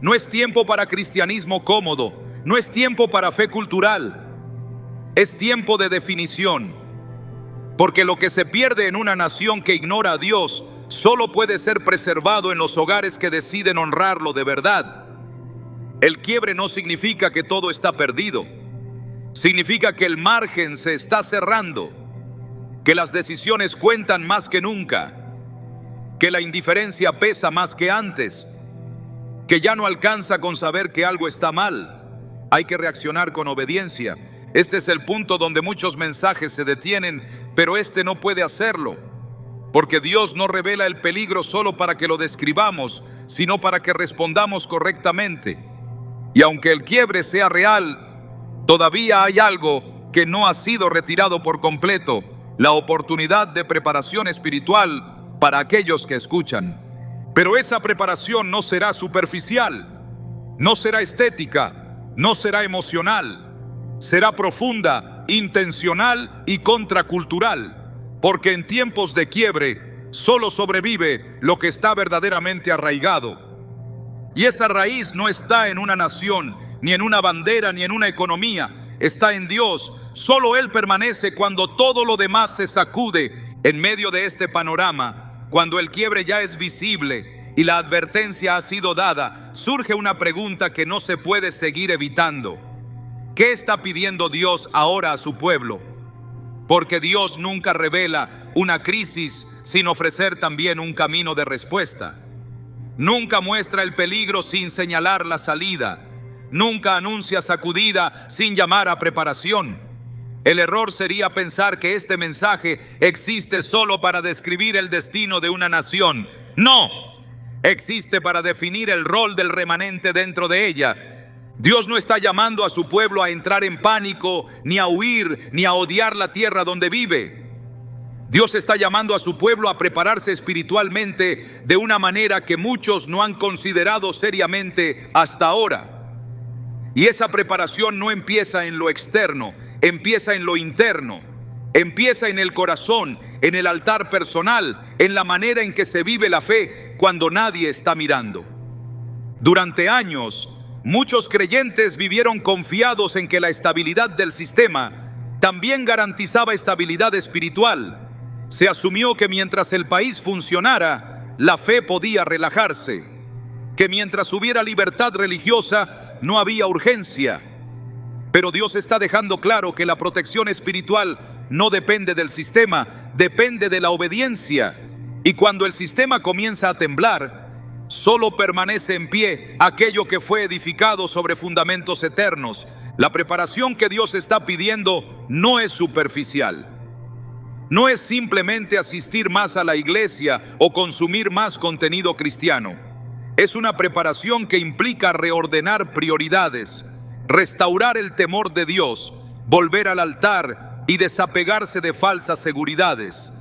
No es tiempo para cristianismo cómodo. No es tiempo para fe cultural. Es tiempo de definición. Porque lo que se pierde en una nación que ignora a Dios solo puede ser preservado en los hogares que deciden honrarlo de verdad. El quiebre no significa que todo está perdido. Significa que el margen se está cerrando. Que las decisiones cuentan más que nunca, que la indiferencia pesa más que antes, que ya no alcanza con saber que algo está mal. Hay que reaccionar con obediencia. Este es el punto donde muchos mensajes se detienen, pero este no puede hacerlo, porque Dios no revela el peligro solo para que lo describamos, sino para que respondamos correctamente. Y aunque el quiebre sea real, todavía hay algo que no ha sido retirado por completo: la oportunidad de preparación espiritual para aquellos que escuchan. Pero esa preparación no será superficial, no será estética, no será emocional, será profunda, intencional y contracultural, porque en tiempos de quiebre solo sobrevive lo que está verdaderamente arraigado. Y esa raíz no está en una nación, ni en una bandera, ni en una economía, está en Dios. Solo Él permanece cuando todo lo demás se sacude. En medio de este panorama, cuando el quiebre ya es visible y la advertencia ha sido dada, surge una pregunta que no se puede seguir evitando. ¿Qué está pidiendo Dios ahora a su pueblo? Porque Dios nunca revela una crisis sin ofrecer también un camino de respuesta. Nunca muestra el peligro sin señalar la salida. Nunca anuncia sacudida sin llamar a preparación. El error sería pensar que este mensaje existe solo para describir el destino de una nación. No, existe para definir el rol del remanente dentro de ella. Dios no está llamando a su pueblo a entrar en pánico, ni a huir, ni a odiar la tierra donde vive. Dios está llamando a su pueblo a prepararse espiritualmente de una manera que muchos no han considerado seriamente hasta ahora. Y esa preparación no empieza en lo externo, empieza en lo interno, empieza en el corazón, en el altar personal, en la manera en que se vive la fe cuando nadie está mirando. Durante años, muchos creyentes vivieron confiados en que la estabilidad del sistema también garantizaba estabilidad espiritual. Se asumió que mientras el país funcionara, la fe podía relajarse, que mientras hubiera libertad religiosa, no había urgencia. Pero Dios está dejando claro que la protección espiritual no depende del sistema, depende de la obediencia. Y cuando el sistema comienza a temblar, solo permanece en pie aquello que fue edificado sobre fundamentos eternos. La preparación que Dios está pidiendo no es superficial. No es simplemente asistir más a la iglesia o consumir más contenido cristiano. Es una preparación que implica reordenar prioridades, restaurar el temor de Dios, volver al altar y desapegarse de falsas seguridades.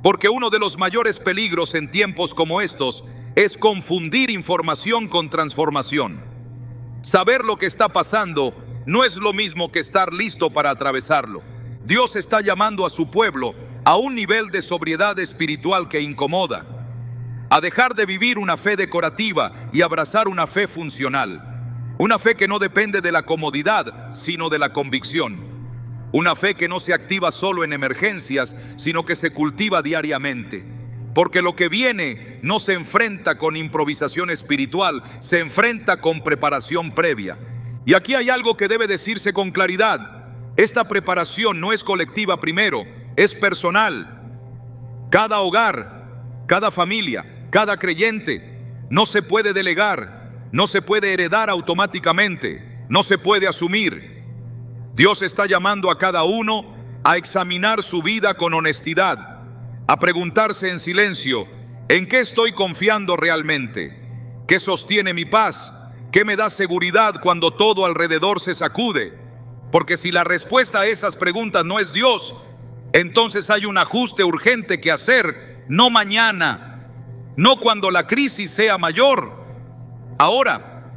Porque uno de los mayores peligros en tiempos como estos es confundir información con transformación. Saber lo que está pasando no es lo mismo que estar listo para atravesarlo. Dios está llamando a su pueblo a un nivel de sobriedad espiritual que incomoda. a dejar de vivir una fe decorativa y abrazar una fe funcional. Una fe que no depende de la comodidad, sino de la convicción. Una fe que no se activa solo en emergencias, sino que se cultiva diariamente. Porque lo que viene no se enfrenta con improvisación espiritual, se enfrenta con preparación previa. Y aquí hay algo que debe decirse con claridad. Esta preparación no es colectiva primero, es personal. Cada hogar, cada familia, cada creyente, no se puede delegar. No se puede heredar automáticamente, no se puede asumir. Dios está llamando a cada uno a examinar su vida con honestidad, a preguntarse en silencio, ¿en qué estoy confiando realmente? ¿Qué sostiene mi paz? ¿Qué me da seguridad cuando todo alrededor se sacude? Porque si la respuesta a esas preguntas no es Dios, entonces hay un ajuste urgente que hacer, no mañana, no cuando la crisis sea mayor. Ahora,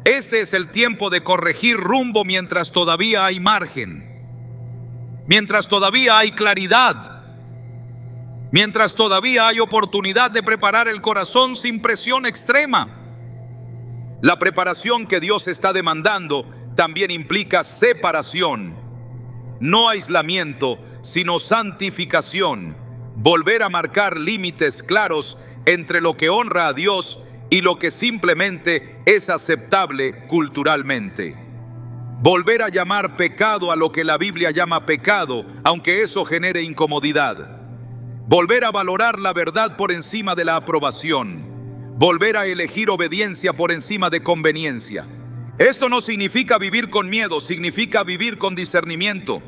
este es el tiempo de corregir rumbo mientras todavía hay margen, mientras todavía hay claridad, mientras todavía hay oportunidad de preparar el corazón sin presión extrema. La preparación que Dios está demandando también implica separación, no aislamiento, sino santificación, volver a marcar límites claros entre lo que honra a Dios y lo que simplemente es aceptable culturalmente. Volver a llamar pecado a lo que la Biblia llama pecado, aunque eso genere incomodidad. Volver a valorar la verdad por encima de la aprobación. Volver a elegir obediencia por encima de conveniencia. Esto no significa vivir con miedo, significa vivir con discernimiento.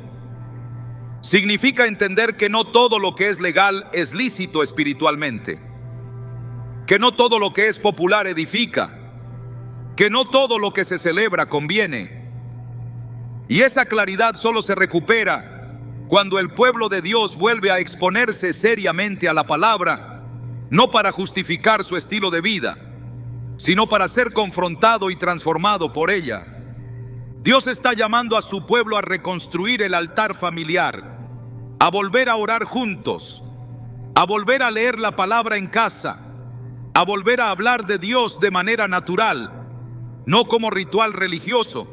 Significa entender que no todo lo que es legal es lícito espiritualmente. Que no todo lo que es popular edifica, que no todo lo que se celebra conviene. Y esa claridad solo se recupera cuando el pueblo de Dios vuelve a exponerse seriamente a la palabra, no para justificar su estilo de vida, sino para ser confrontado y transformado por ella. Dios está llamando a su pueblo a reconstruir el altar familiar, a volver a orar juntos, a volver a leer la palabra en casa, a volver a hablar de Dios de manera natural, no como ritual religioso,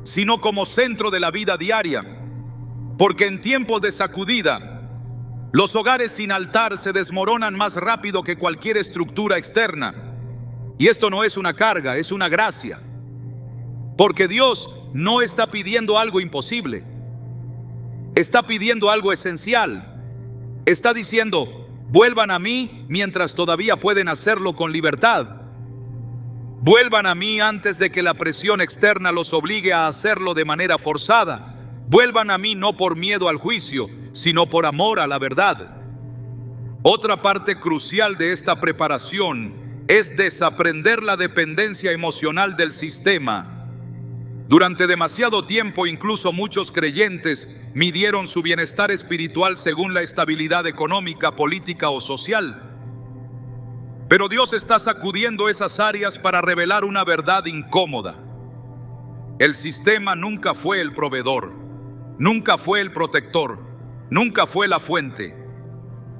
sino como centro de la vida diaria. Porque en tiempos de sacudida, los hogares sin altar se desmoronan más rápido que cualquier estructura externa. Y esto no es una carga, es una gracia. Porque Dios no está pidiendo algo imposible, está pidiendo algo esencial. Está diciendo: vuelvan a mí mientras todavía pueden hacerlo con libertad. Vuelvan a mí antes de que la presión externa los obligue a hacerlo de manera forzada. Vuelvan a mí no por miedo al juicio, sino por amor a la verdad. Otra parte crucial de esta preparación es desaprender la dependencia emocional del sistema. Durante demasiado tiempo, incluso muchos creyentes midieron su bienestar espiritual según la estabilidad económica, política o social. Pero Dios está sacudiendo esas áreas para revelar una verdad incómoda. El sistema nunca fue el proveedor, nunca fue el protector, nunca fue la fuente.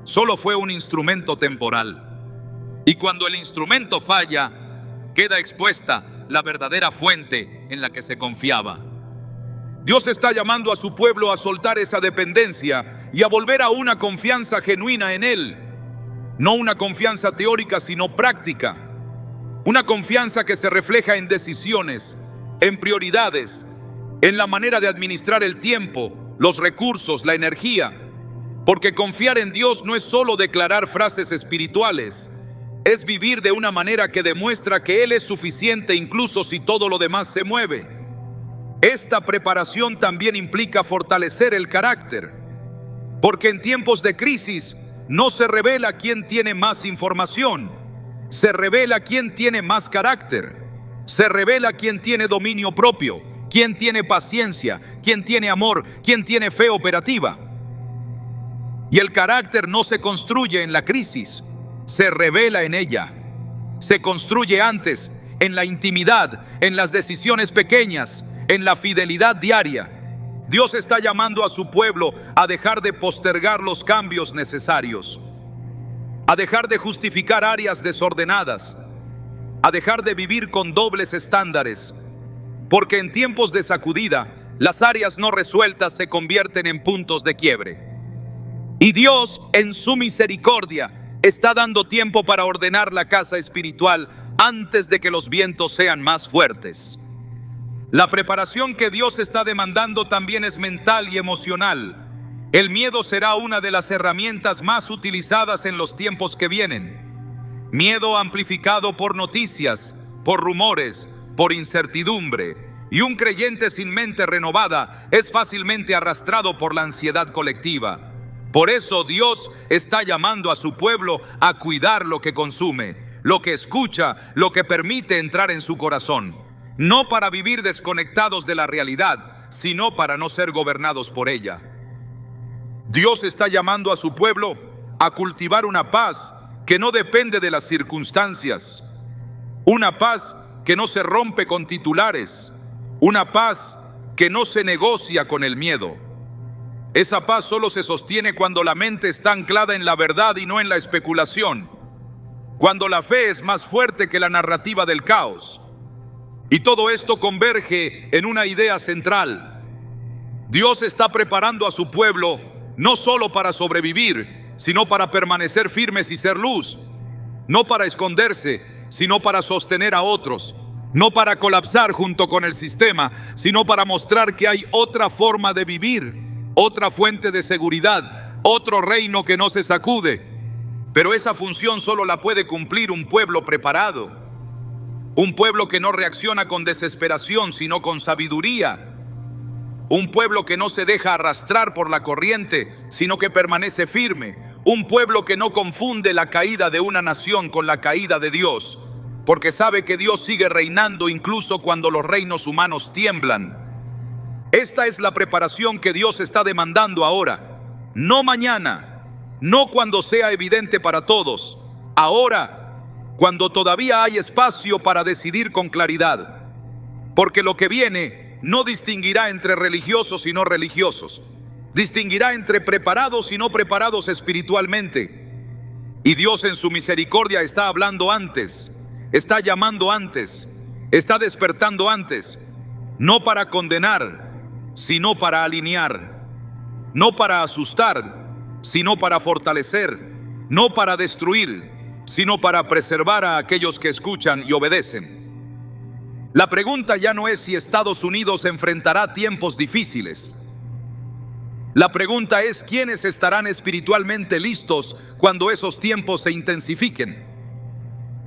Solo fue un instrumento temporal. Y cuando el instrumento falla, queda expuesta la verdadera fuente en la que se confiaba. Dios está llamando a su pueblo a soltar esa dependencia y a volver a una confianza genuina en Él. No una confianza teórica, sino práctica. Una confianza que se refleja en decisiones, en prioridades, en la manera de administrar el tiempo, los recursos, la energía. Porque confiar en Dios no es solo declarar frases espirituales, es vivir de una manera que demuestra que Él es suficiente incluso si todo lo demás se mueve. Esta preparación también implica fortalecer el carácter, porque en tiempos de crisis no se revela quién tiene más información, se revela quién tiene más carácter, se revela quién tiene dominio propio, quién tiene paciencia, quién tiene amor, quién tiene fe operativa. Y el carácter no se construye en la crisis, se revela en ella. Se construye antes, en la intimidad, en las decisiones pequeñas, en la fidelidad diaria. Dios está llamando a su pueblo a dejar de postergar los cambios necesarios, a dejar de justificar áreas desordenadas, a dejar de vivir con dobles estándares, porque en tiempos de sacudida, las áreas no resueltas se convierten en puntos de quiebre. Y Dios, en su misericordia, está dando tiempo para ordenar la casa espiritual antes de que los vientos sean más fuertes. La preparación que Dios está demandando también es mental y emocional. El miedo será una de las herramientas más utilizadas en los tiempos que vienen. Miedo amplificado por noticias, por rumores, por incertidumbre. Y un creyente sin mente renovada es fácilmente arrastrado por la ansiedad colectiva. Por eso Dios está llamando a su pueblo a cuidar lo que consume, lo que escucha, lo que permite entrar en su corazón. No para vivir desconectados de la realidad, sino para no ser gobernados por ella. Dios está llamando a su pueblo a cultivar una paz que no depende de las circunstancias. Una paz que no se rompe con titulares. Una paz que no se negocia con el miedo. Esa paz solo se sostiene cuando la mente está anclada en la verdad y no en la especulación. Cuando la fe es más fuerte que la narrativa del caos. Y todo esto converge en una idea central. Dios está preparando a su pueblo no solo para sobrevivir, sino para permanecer firmes y ser luz. No para esconderse, sino para sostener a otros. No para colapsar junto con el sistema, sino para mostrar que hay otra forma de vivir, otra fuente de seguridad, otro reino que no se sacude. Pero esa función solo la puede cumplir un pueblo preparado. Un pueblo que no reacciona con desesperación, sino con sabiduría. Un pueblo que no se deja arrastrar por la corriente, sino que permanece firme. Un pueblo que no confunde la caída de una nación con la caída de Dios, porque sabe que Dios sigue reinando incluso cuando los reinos humanos tiemblan. Esta es la preparación que Dios está demandando ahora, no mañana, no cuando sea evidente para todos, ahora, cuando todavía hay espacio para decidir con claridad, porque lo que viene no distinguirá entre religiosos y no religiosos, distinguirá entre preparados y no preparados espiritualmente. Y Dios en su misericordia está hablando antes, está llamando antes, está despertando antes, no para condenar, sino para alinear, no para asustar, sino para fortalecer, no para destruir, sino para preservar a aquellos que escuchan y obedecen. La pregunta ya no es si Estados Unidos enfrentará tiempos difíciles. La pregunta es quiénes estarán espiritualmente listos cuando esos tiempos se intensifiquen.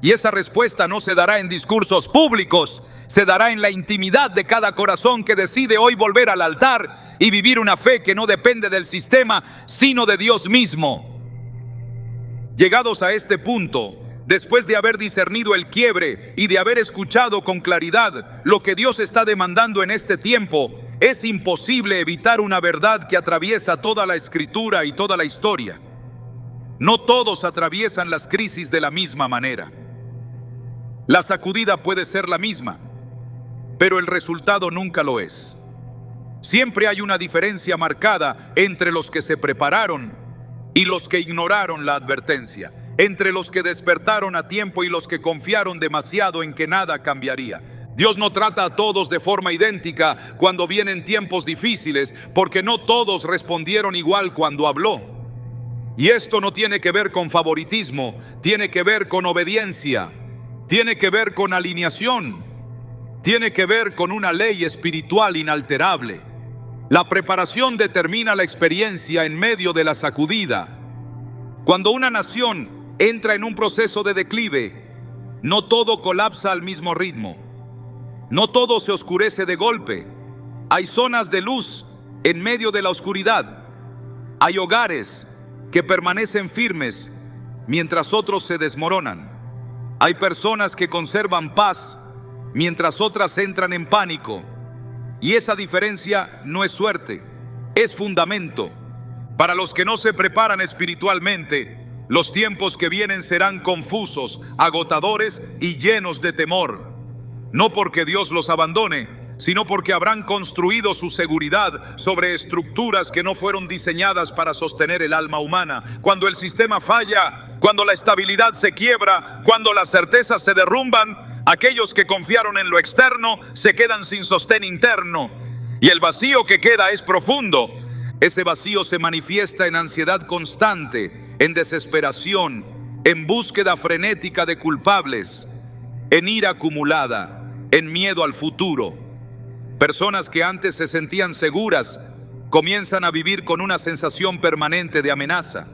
Y esa respuesta no se dará en discursos públicos, se dará en la intimidad de cada corazón que decide hoy volver al altar y vivir una fe que no depende del sistema, sino de Dios mismo. Llegados a este punto, después de haber discernido el quiebre y de haber escuchado con claridad lo que Dios está demandando en este tiempo, es imposible evitar una verdad que atraviesa toda la Escritura y toda la historia. No todos atraviesan las crisis de la misma manera. La sacudida puede ser la misma, pero el resultado nunca lo es. Siempre hay una diferencia marcada entre los que se prepararon y los que ignoraron la advertencia, entre los que despertaron a tiempo y los que confiaron demasiado en que nada cambiaría. Dios no trata a todos de forma idéntica cuando vienen tiempos difíciles, porque no todos respondieron igual cuando habló. Y esto no tiene que ver con favoritismo, tiene que ver con obediencia, tiene que ver con alineación, tiene que ver con una ley espiritual inalterable. La preparación determina la experiencia en medio de la sacudida. Cuando una nación entra en un proceso de declive, no todo colapsa al mismo ritmo. No todo se oscurece de golpe. Hay zonas de luz en medio de la oscuridad. Hay hogares que permanecen firmes mientras otros se desmoronan. Hay personas que conservan paz mientras otras entran en pánico. Y esa diferencia no es suerte, es fundamento. Para los que no se preparan espiritualmente, los tiempos que vienen serán confusos, agotadores y llenos de temor. No porque Dios los abandone, sino porque habrán construido su seguridad sobre estructuras que no fueron diseñadas para sostener el alma humana. Cuando el sistema falla, cuando la estabilidad se quiebra, cuando las certezas se derrumban, aquellos que confiaron en lo externo se quedan sin sostén interno, y el vacío que queda es profundo. Ese vacío se manifiesta en ansiedad constante, en desesperación, en búsqueda frenética de culpables, en ira acumulada, en miedo al futuro. Personas que antes se sentían seguras comienzan a vivir con una sensación permanente de amenaza.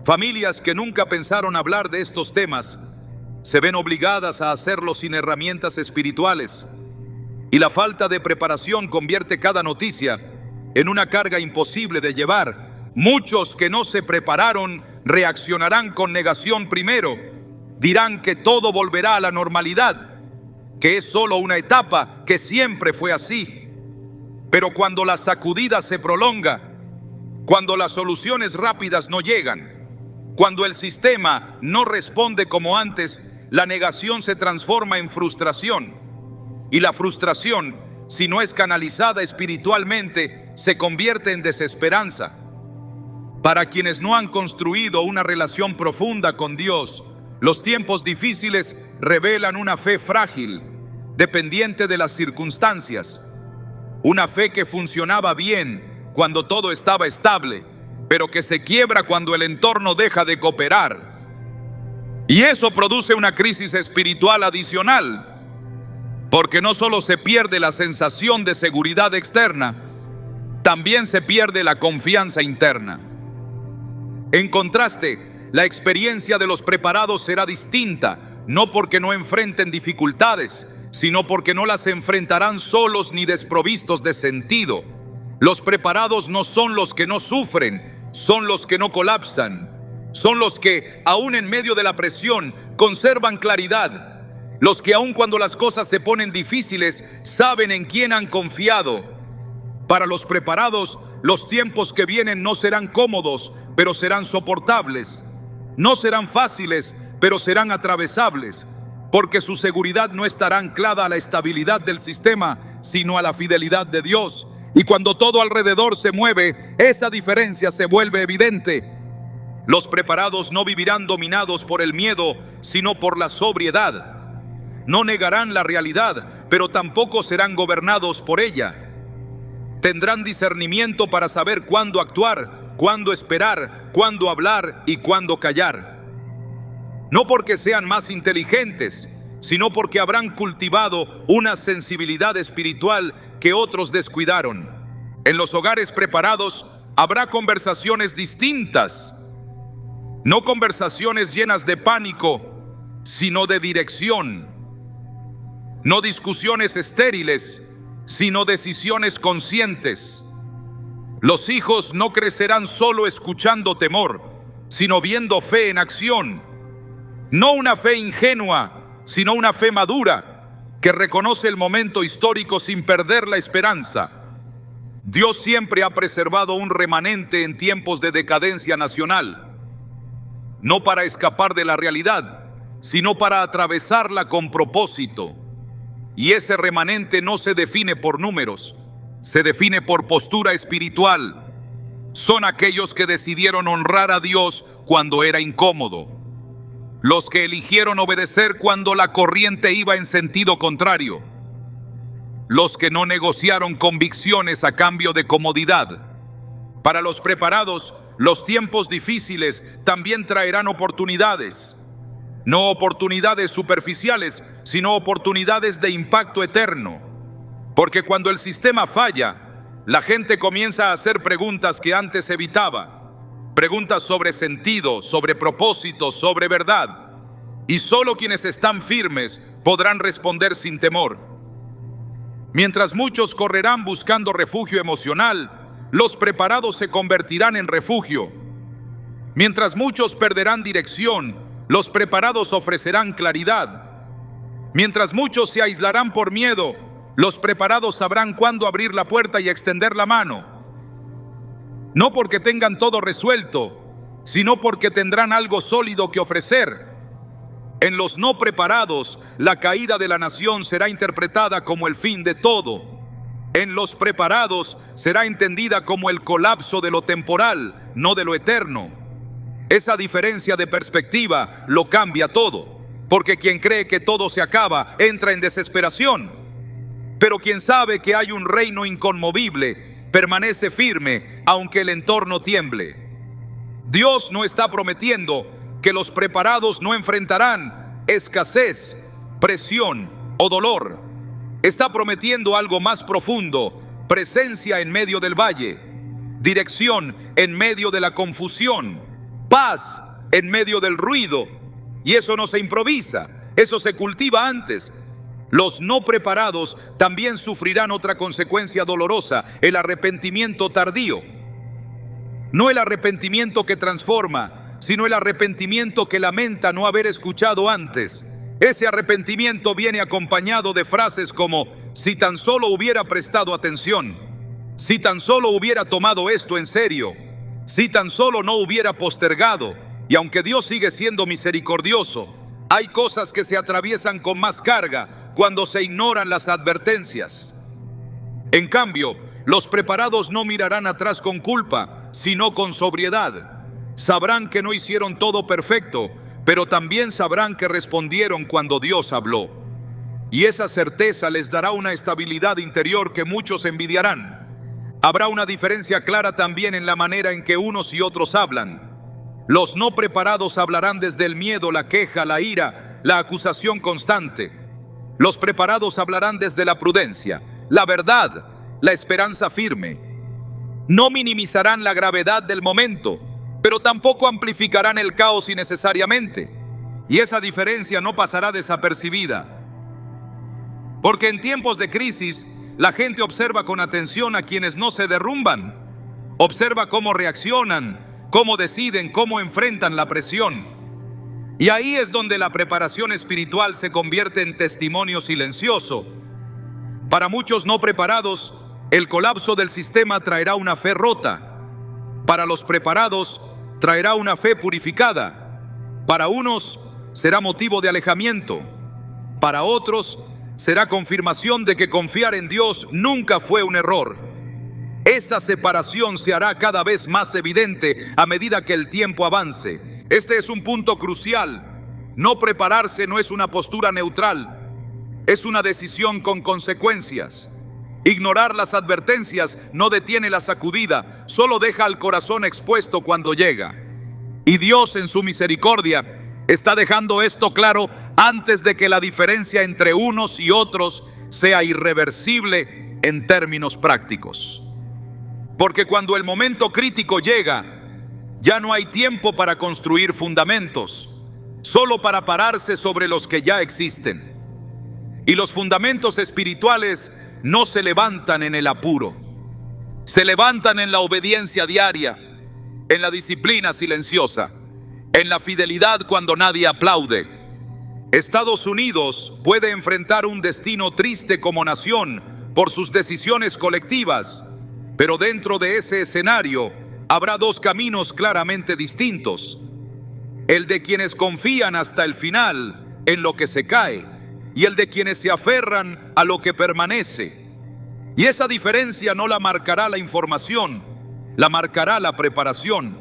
Familias que nunca pensaron hablar de estos temas se ven obligadas a hacerlo sin herramientas espirituales, y la falta de preparación convierte cada noticia en una carga imposible de llevar. Muchos que no se prepararon reaccionarán con negación primero. Dirán que todo volverá a la normalidad, que es solo una etapa, que siempre fue así. Pero cuando la sacudida se prolonga, cuando las soluciones rápidas no llegan, cuando el sistema no responde como antes, la negación se transforma en frustración. Y la frustración, si no es canalizada espiritualmente, se convierte en desesperanza. Para quienes no han construido una relación profunda con Dios, los tiempos difíciles revelan una fe frágil, dependiente de las circunstancias. Una fe que funcionaba bien cuando todo estaba estable, pero que se quiebra cuando el entorno deja de cooperar. Y eso produce una crisis espiritual adicional, porque no solo se pierde la sensación de seguridad externa, también se pierde la confianza interna. En contraste, la experiencia de los preparados será distinta, no porque no enfrenten dificultades, sino porque no las enfrentarán solos ni desprovistos de sentido. Los preparados no son los que no sufren, son los que no colapsan, son los que, aún en medio de la presión, conservan claridad. Los que aun cuando las cosas se ponen difíciles, saben en quién han confiado. Para los preparados, los tiempos que vienen no serán cómodos, pero serán soportables. No serán fáciles, pero serán atravesables, porque su seguridad no estará anclada a la estabilidad del sistema, sino a la fidelidad de Dios. Y cuando todo alrededor se mueve, esa diferencia se vuelve evidente. Los preparados no vivirán dominados por el miedo, sino por la sobriedad. No negarán la realidad, pero tampoco serán gobernados por ella. Tendrán discernimiento para saber cuándo actuar, cuándo esperar, cuándo hablar y cuándo callar. No porque sean más inteligentes, sino porque habrán cultivado una sensibilidad espiritual que otros descuidaron. En los hogares preparados habrá conversaciones distintas, no conversaciones llenas de pánico, sino de dirección. No discusiones estériles, sino decisiones conscientes. Los hijos no crecerán solo escuchando temor, sino viendo fe en acción. No una fe ingenua, sino una fe madura, que reconoce el momento histórico sin perder la esperanza. Dios siempre ha preservado un remanente en tiempos de decadencia nacional, no para escapar de la realidad, sino para atravesarla con propósito. Y ese remanente no se define por números, se define por postura espiritual. Son aquellos que decidieron honrar a Dios cuando era incómodo, los que eligieron obedecer cuando la corriente iba en sentido contrario, los que no negociaron convicciones a cambio de comodidad. Para los preparados, los tiempos difíciles también traerán oportunidades. No oportunidades superficiales, sino oportunidades de impacto eterno. Porque cuando el sistema falla, la gente comienza a hacer preguntas que antes evitaba. Preguntas sobre sentido, sobre propósito, sobre verdad. Y solo quienes están firmes podrán responder sin temor. Mientras muchos correrán buscando refugio emocional, los preparados se convertirán en refugio. Mientras muchos perderán dirección, los preparados ofrecerán claridad. Mientras muchos se aislarán por miedo, los preparados sabrán cuándo abrir la puerta y extender la mano. No porque tengan todo resuelto, sino porque tendrán algo sólido que ofrecer. En los no preparados, la caída de la nación será interpretada como el fin de todo. En los preparados será entendida como el colapso de lo temporal, no de lo eterno. Esa diferencia de perspectiva lo cambia todo, porque quien cree que todo se acaba entra en desesperación. Pero quien sabe que hay un reino inconmovible permanece firme aunque el entorno tiemble. Dios no está prometiendo que los preparados no enfrentarán escasez, presión o dolor. Está prometiendo algo más profundo: presencia en medio del valle, dirección en medio de la confusión, paz en medio del ruido. Y eso no se improvisa, eso se cultiva antes. Los no preparados también sufrirán otra consecuencia dolorosa: el arrepentimiento tardío. No el arrepentimiento que transforma, sino el arrepentimiento que lamenta no haber escuchado antes. Ese arrepentimiento viene acompañado de frases como: si tan solo hubiera prestado atención, si tan solo hubiera tomado esto en serio, si tan solo no hubiera postergado. Y aunque Dios sigue siendo misericordioso, hay cosas que se atraviesan con más carga cuando se ignoran las advertencias. En cambio, los preparados no mirarán atrás con culpa, sino con sobriedad. Sabrán que no hicieron todo perfecto, pero también sabrán que respondieron cuando Dios habló. Y esa certeza les dará una estabilidad interior que muchos envidiarán. Habrá una diferencia clara también en la manera en que unos y otros hablan. Los no preparados hablarán desde el miedo, la queja, la ira, la acusación constante. Los preparados hablarán desde la prudencia, la verdad, la esperanza firme. No minimizarán la gravedad del momento, pero tampoco amplificarán el caos innecesariamente. Y esa diferencia no pasará desapercibida. Porque en tiempos de crisis, la gente observa con atención a quienes no se derrumban. Observa cómo reaccionan, cómo deciden, cómo enfrentan la presión. Y ahí es donde la preparación espiritual se convierte en testimonio silencioso. Para muchos no preparados, el colapso del sistema traerá una fe rota. Para los preparados, traerá una fe purificada. Para unos, será motivo de alejamiento. Para otros, será confirmación de que confiar en Dios nunca fue un error. Esa separación se hará cada vez más evidente a medida que el tiempo avance. Este es un punto crucial. No prepararse no es una postura neutral, es una decisión con consecuencias. Ignorar las advertencias no detiene la sacudida, solo deja al corazón expuesto cuando llega. Y Dios, en su misericordia, está dejando esto claro antes de que la diferencia entre unos y otros sea irreversible en términos prácticos. Porque cuando el momento crítico llega, ya no hay tiempo para construir fundamentos, solo para pararse sobre los que ya existen. Y los fundamentos espirituales no se levantan en el apuro, se levantan en la obediencia diaria, en la disciplina silenciosa, en la fidelidad cuando nadie aplaude. Estados Unidos puede enfrentar un destino triste como nación por sus decisiones colectivas, pero dentro de ese escenario habrá dos caminos claramente distintos: el de quienes confían hasta el final en lo que se cae, y el de quienes se aferran a lo que permanece. Y esa diferencia no la marcará la información, la marcará la preparación.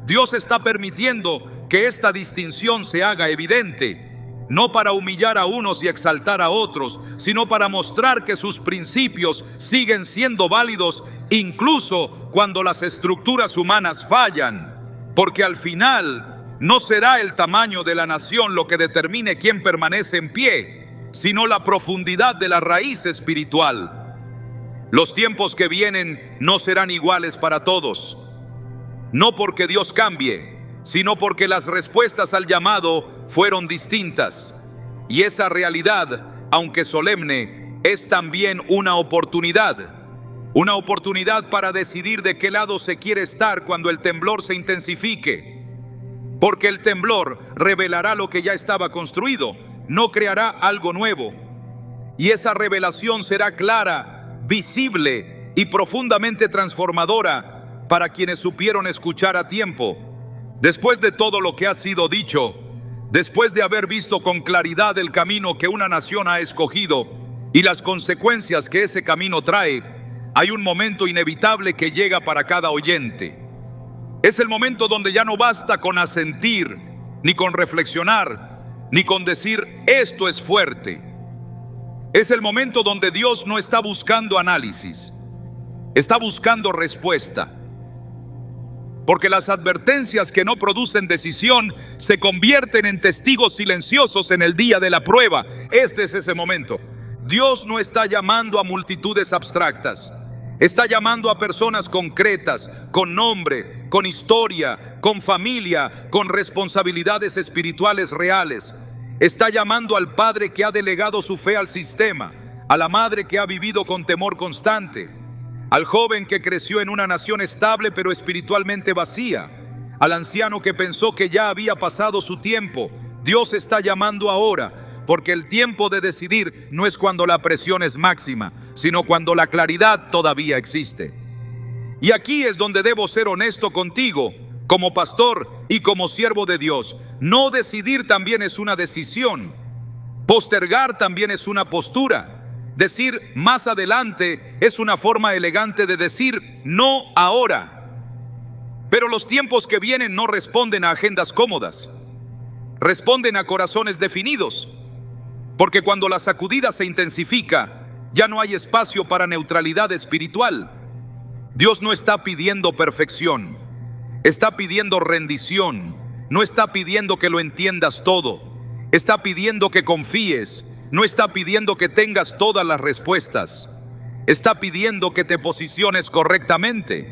Dios está permitiendo que esta distinción se haga evidente, no para humillar a unos y exaltar a otros, sino para mostrar que sus principios siguen siendo válidos incluso cuando las estructuras humanas fallan, porque al final no será el tamaño de la nación lo que determine quién permanece en pie, sino la profundidad de la raíz espiritual. Los tiempos que vienen no serán iguales para todos, no porque Dios cambie, sino porque las respuestas al llamado fueron distintas. Y esa realidad, aunque solemne, es también una oportunidad para decidir de qué lado se quiere estar cuando el temblor se intensifique. Porque el temblor revelará lo que ya estaba construido, no creará algo nuevo. Y esa revelación será clara, visible y profundamente transformadora para quienes supieron escuchar a tiempo. Después de todo lo que ha sido dicho, después de haber visto con claridad el camino que una nación ha escogido y las consecuencias que ese camino trae, hay un momento inevitable que llega para cada oyente. Es el momento donde ya no basta con asentir, ni con reflexionar, ni con decir esto es fuerte. Es el momento donde Dios no está buscando análisis, está buscando respuesta. Porque las advertencias que no producen decisión se convierten en testigos silenciosos en el día de la prueba. Este es ese momento. Dios no está llamando a multitudes abstractas. Está llamando a personas concretas, con nombre, con historia, con familia, con responsabilidades espirituales reales. Está llamando al padre que ha delegado su fe al sistema, a la madre que ha vivido con temor constante, al joven que creció en una nación estable pero espiritualmente vacía, al anciano que pensó que ya había pasado su tiempo. Dios está llamando ahora, porque el tiempo de decidir no es cuando la presión es máxima, sino cuando la claridad todavía existe. Y aquí es donde debo ser honesto contigo, como pastor y como siervo de Dios. No decidir también es una decisión. Postergar también es una postura. Decir más adelante es una forma elegante de decir no ahora. Pero los tiempos que vienen no responden a agendas cómodas. Responden a corazones definidos. Porque cuando la sacudida se intensifica, ya no hay espacio para neutralidad espiritual. Dios no está pidiendo perfección, está pidiendo rendición. No está pidiendo que lo entiendas todo, está pidiendo que confíes. No está pidiendo que tengas todas las respuestas, está pidiendo que te posiciones correctamente,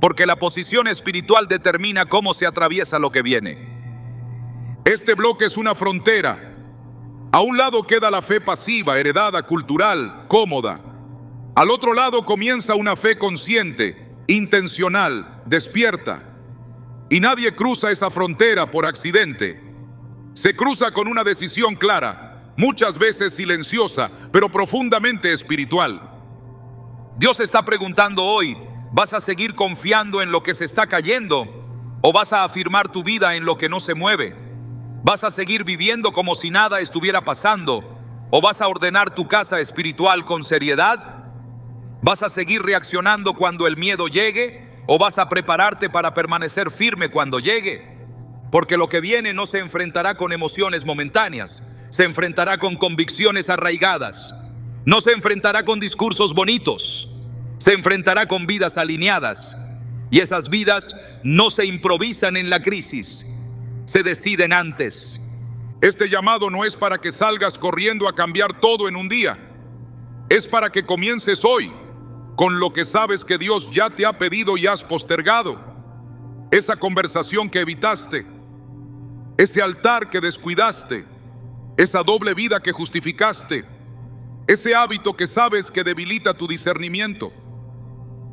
porque la posición espiritual determina cómo se atraviesa lo que viene. Este bloque es una frontera. A un lado queda la fe pasiva, heredada, cultural, cómoda. Al otro lado comienza una fe consciente, intencional, despierta. Y nadie cruza esa frontera por accidente. Se cruza con una decisión clara, muchas veces silenciosa, pero profundamente espiritual. Dios está preguntando hoy, ¿vas a seguir confiando en lo que se está cayendo? ¿O vas a afirmar tu vida en lo que no se mueve? ¿Vas a seguir viviendo como si nada estuviera pasando? ¿O vas a ordenar tu casa espiritual con seriedad? ¿Vas a seguir reaccionando cuando el miedo llegue? ¿O vas a prepararte para permanecer firme cuando llegue? Porque lo que viene no se enfrentará con emociones momentáneas, se enfrentará con convicciones arraigadas. No se enfrentará con discursos bonitos, se enfrentará con vidas alineadas. Y esas vidas no se improvisan en la crisis, se deciden antes. Este llamado no es para que salgas corriendo a cambiar todo en un día. Es para que comiences hoy con lo que sabes que Dios ya te ha pedido y has postergado. Esa conversación que evitaste, ese altar que descuidaste, esa doble vida que justificaste, ese hábito que sabes que debilita tu discernimiento,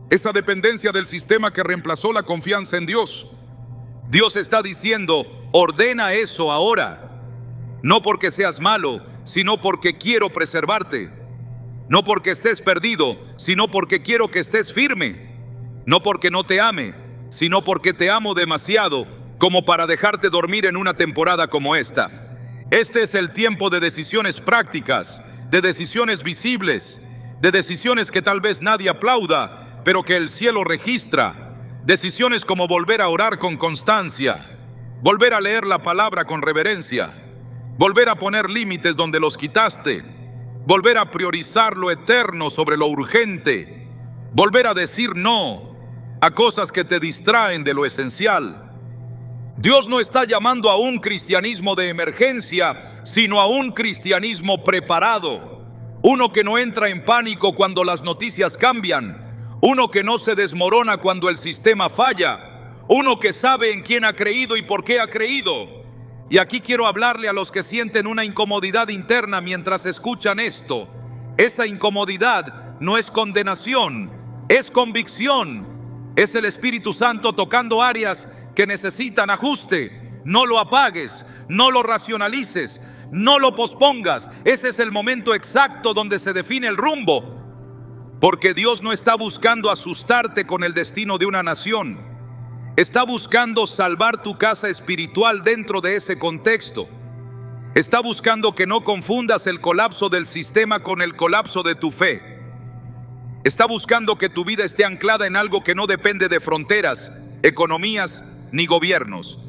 esa dependencia del sistema que reemplazó la confianza en Dios. Dios está diciendo, ordena eso ahora, no porque seas malo, sino porque quiero preservarte. No porque estés perdido, sino porque quiero que estés firme. No porque no te ame, sino porque te amo demasiado como para dejarte dormir en una temporada como esta. Este es el tiempo de decisiones prácticas, de decisiones visibles, de decisiones que tal vez nadie aplauda, pero que el cielo registra. Decisiones como volver a orar con constancia, volver a leer la palabra con reverencia, volver a poner límites donde los quitaste, volver a priorizar lo eterno sobre lo urgente, volver a decir no a cosas que te distraen de lo esencial. Dios no está llamando a un cristianismo de emergencia, sino a un cristianismo preparado. Uno que no entra en pánico cuando las noticias cambian, uno que no se desmorona cuando el sistema falla, uno que sabe en quién ha creído y por qué ha creído. Y aquí quiero hablarle a los que sienten una incomodidad interna mientras escuchan esto. Esa incomodidad no es condenación, es convicción. Es el Espíritu Santo tocando áreas que necesitan ajuste. No lo apagues, no lo racionalices, no lo pospongas. Ese es el momento exacto donde se define el rumbo. Porque Dios no está buscando asustarte con el destino de una nación. Está buscando salvar tu casa espiritual dentro de ese contexto. Está buscando que no confundas el colapso del sistema con el colapso de tu fe. Está buscando que tu vida esté anclada en algo que no depende de fronteras, economías ni gobiernos.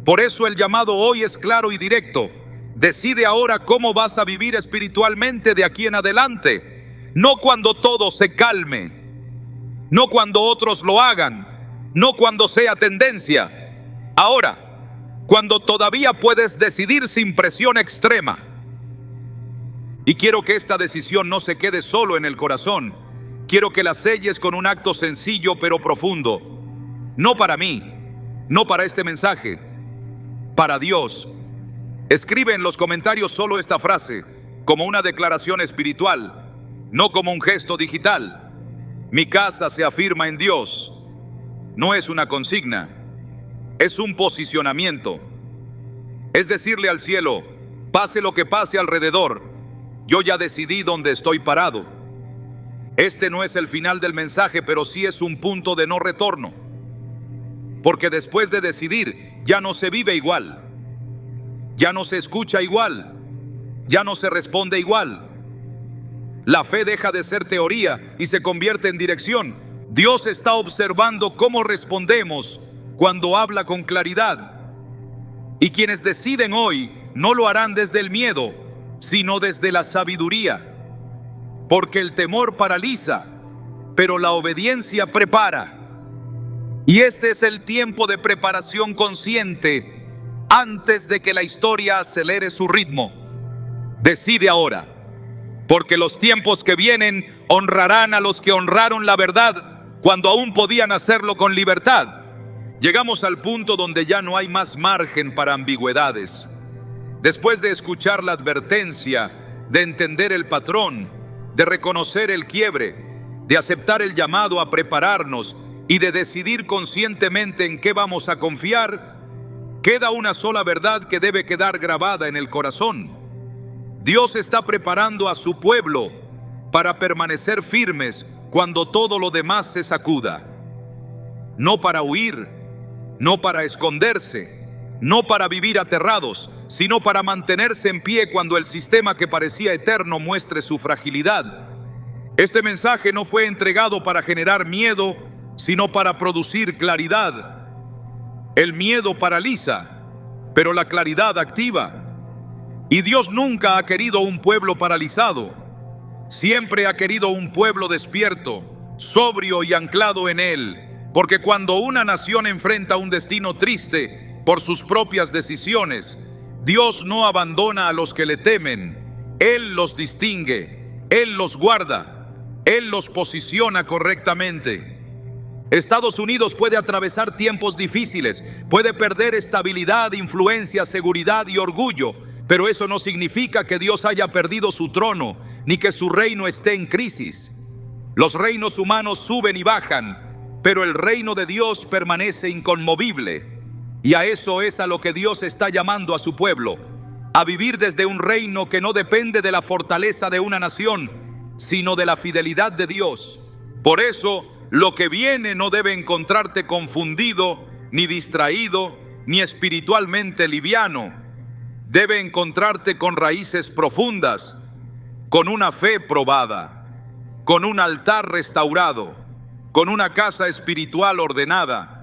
Por eso el llamado hoy es claro y directo. Decide ahora cómo vas a vivir espiritualmente de aquí en adelante. No cuando todo se calme, no cuando otros lo hagan, no cuando sea tendencia. Ahora, cuando todavía puedes decidir sin presión extrema. Y quiero que esta decisión no se quede solo en el corazón. Quiero que la selles con un acto sencillo pero profundo. No para mí, no para este mensaje, para Dios. Escribe en los comentarios solo esta frase, como una declaración espiritual, no como un gesto digital. Mi casa se afirma en Dios. No es una consigna, es un posicionamiento. Es decirle al cielo, pase lo que pase alrededor, yo ya decidí dónde estoy parado. Este no es el final del mensaje, pero sí es un punto de no retorno. Porque después de decidir, ya no se vive igual. Ya no se escucha igual. Ya no se responde igual. La fe deja de ser teoría y se convierte en dirección. Dios está observando cómo respondemos cuando habla con claridad. Y quienes deciden hoy no lo harán desde el miedo, sino desde la sabiduría. Porque el temor paraliza, pero la obediencia prepara. Y este es el tiempo de preparación consciente antes de que la historia acelere su ritmo. Decide ahora, porque los tiempos que vienen honrarán a los que honraron la verdad cuando aún podían hacerlo con libertad. Llegamos al punto donde ya no hay más margen para ambigüedades. Después de escuchar la advertencia, de entender el patrón, de reconocer el quiebre, de aceptar el llamado a prepararnos y de decidir conscientemente en qué vamos a confiar, queda una sola verdad que debe quedar grabada en el corazón. Dios está preparando a su pueblo para permanecer firmes cuando todo lo demás se sacuda. No para huir, no para esconderse, no para vivir aterrados, sino para mantenerse en pie cuando el sistema que parecía eterno muestre su fragilidad. Este mensaje no fue entregado para generar miedo, sino para producir claridad. El miedo paraliza, pero la claridad activa. Y Dios nunca ha querido un pueblo paralizado. Siempre ha querido un pueblo despierto, sobrio y anclado en Él. Porque cuando una nación enfrenta un destino triste por sus propias decisiones, Dios no abandona a los que le temen. Él los distingue, Él los guarda, Él los posiciona correctamente. Estados Unidos puede atravesar tiempos difíciles, puede perder estabilidad, influencia, seguridad y orgullo, pero eso no significa que Dios haya perdido su trono, ni que su reino esté en crisis. Los reinos humanos suben y bajan, pero el reino de Dios permanece inconmovible. Y a eso es a lo que Dios está llamando a su pueblo, a vivir desde un reino que no depende de la fortaleza de una nación, sino de la fidelidad de Dios. Por eso, lo que viene no debe encontrarte confundido, ni distraído, ni espiritualmente liviano. Debe encontrarte con raíces profundas, con una fe probada, con un altar restaurado, con una casa espiritual ordenada.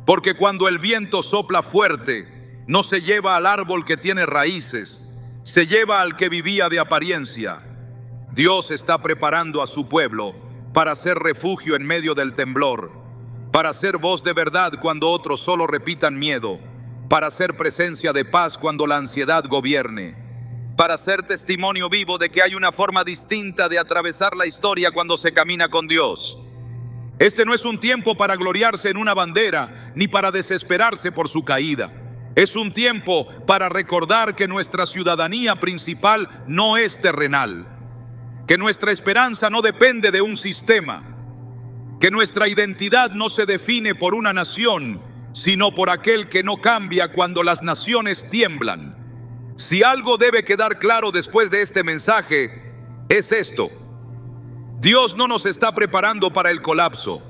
Porque cuando el viento sopla fuerte, no se lleva al árbol que tiene raíces, se lleva al que vivía de apariencia. Dios está preparando a su pueblo para ser refugio en medio del temblor, para ser voz de verdad cuando otros solo repitan miedo, para ser presencia de paz cuando la ansiedad gobierne, para ser testimonio vivo de que hay una forma distinta de atravesar la historia cuando se camina con Dios. Este no es un tiempo para gloriarse en una bandera, ni para desesperarse por su caída. Es un tiempo para recordar que nuestra ciudadanía principal no es terrenal, que nuestra esperanza no depende de un sistema, que nuestra identidad no se define por una nación, sino por aquel que no cambia cuando las naciones tiemblan. Si algo debe quedar claro después de este mensaje, es esto: Dios no nos está preparando para el colapso,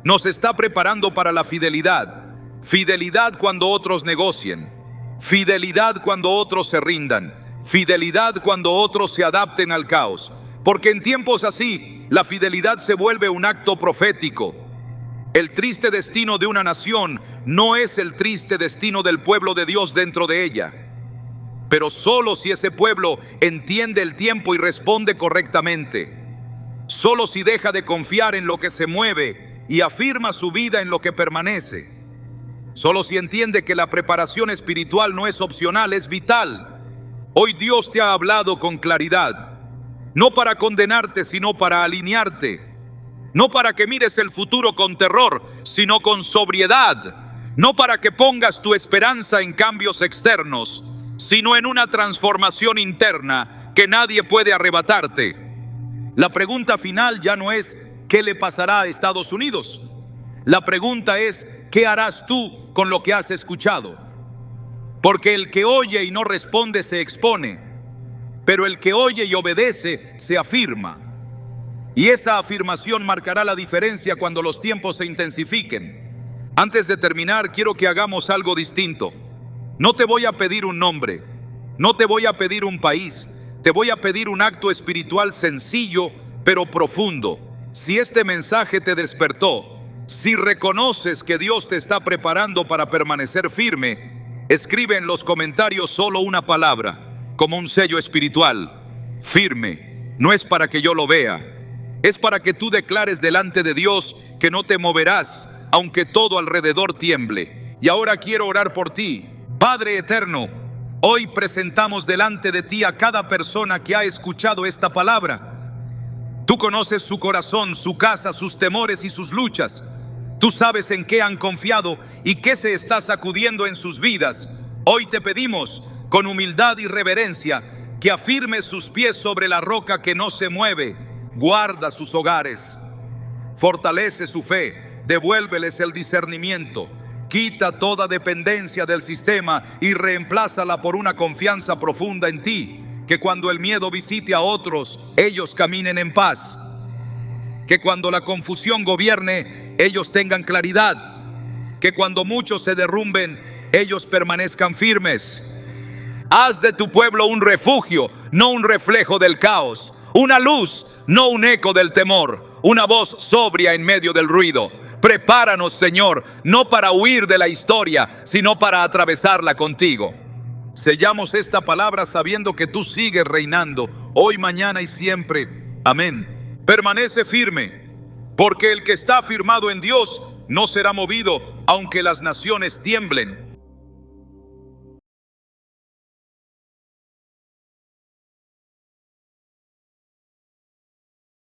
nos está preparando para la fidelidad. Fidelidad cuando otros negocien, fidelidad cuando otros se rindan, fidelidad cuando otros se adapten al caos. Porque en tiempos así, la fidelidad se vuelve un acto profético. El triste destino de una nación no es el triste destino del pueblo de Dios dentro de ella. Pero solo si ese pueblo entiende el tiempo y responde correctamente. Solo si deja de confiar en lo que se mueve y afirma su vida en lo que permanece. Solo si entiende que la preparación espiritual no es opcional, es vital. Hoy Dios te ha hablado con claridad, no para condenarte, sino para alinearte. No para que mires el futuro con terror, sino con sobriedad. No para que pongas tu esperanza en cambios externos, sino en una transformación interna que nadie puede arrebatarte. La pregunta final ya no es ¿qué le pasará a Estados Unidos? La pregunta es ¿qué harás tú con lo que has escuchado? Porque el que oye y no responde se expone, pero el que oye y obedece se afirma. Y esa afirmación marcará la diferencia cuando los tiempos se intensifiquen. Antes de terminar, quiero que hagamos algo distinto. No te voy a pedir un nombre, no te voy a pedir un país, te voy a pedir un acto espiritual sencillo, pero profundo. Si este mensaje te despertó, si reconoces que Dios te está preparando para permanecer firme, escribe en los comentarios solo una palabra, como un sello espiritual: firme. No es para que yo lo vea, es para que tú declares delante de Dios que no te moverás, aunque todo alrededor tiemble. Y ahora quiero orar por ti. Padre eterno, hoy presentamos delante de ti a cada persona que ha escuchado esta palabra. Tú conoces su corazón, su casa, sus temores y sus luchas. Tú sabes en qué han confiado y qué se está sacudiendo en sus vidas. Hoy te pedimos, con humildad y reverencia, que afirmes sus pies sobre la roca que no se mueve. Guarda sus hogares, fortalece su fe, devuélveles el discernimiento, quita toda dependencia del sistema y reemplázala por una confianza profunda en ti, que cuando el miedo visite a otros, ellos caminen en paz, que cuando la confusión gobierne, ellos tengan claridad, que cuando muchos se derrumben, ellos permanezcan firmes. Haz de tu pueblo un refugio, no un reflejo del caos, una luz, no un eco del temor, una voz sobria en medio del ruido. Prepáranos, Señor, no para huir de la historia, sino para atravesarla contigo. Sellamos esta palabra sabiendo que tú sigues reinando, hoy, mañana y siempre. Amén. Permanece firme, porque el que está firmado en Dios no será movido, aunque las naciones tiemblen.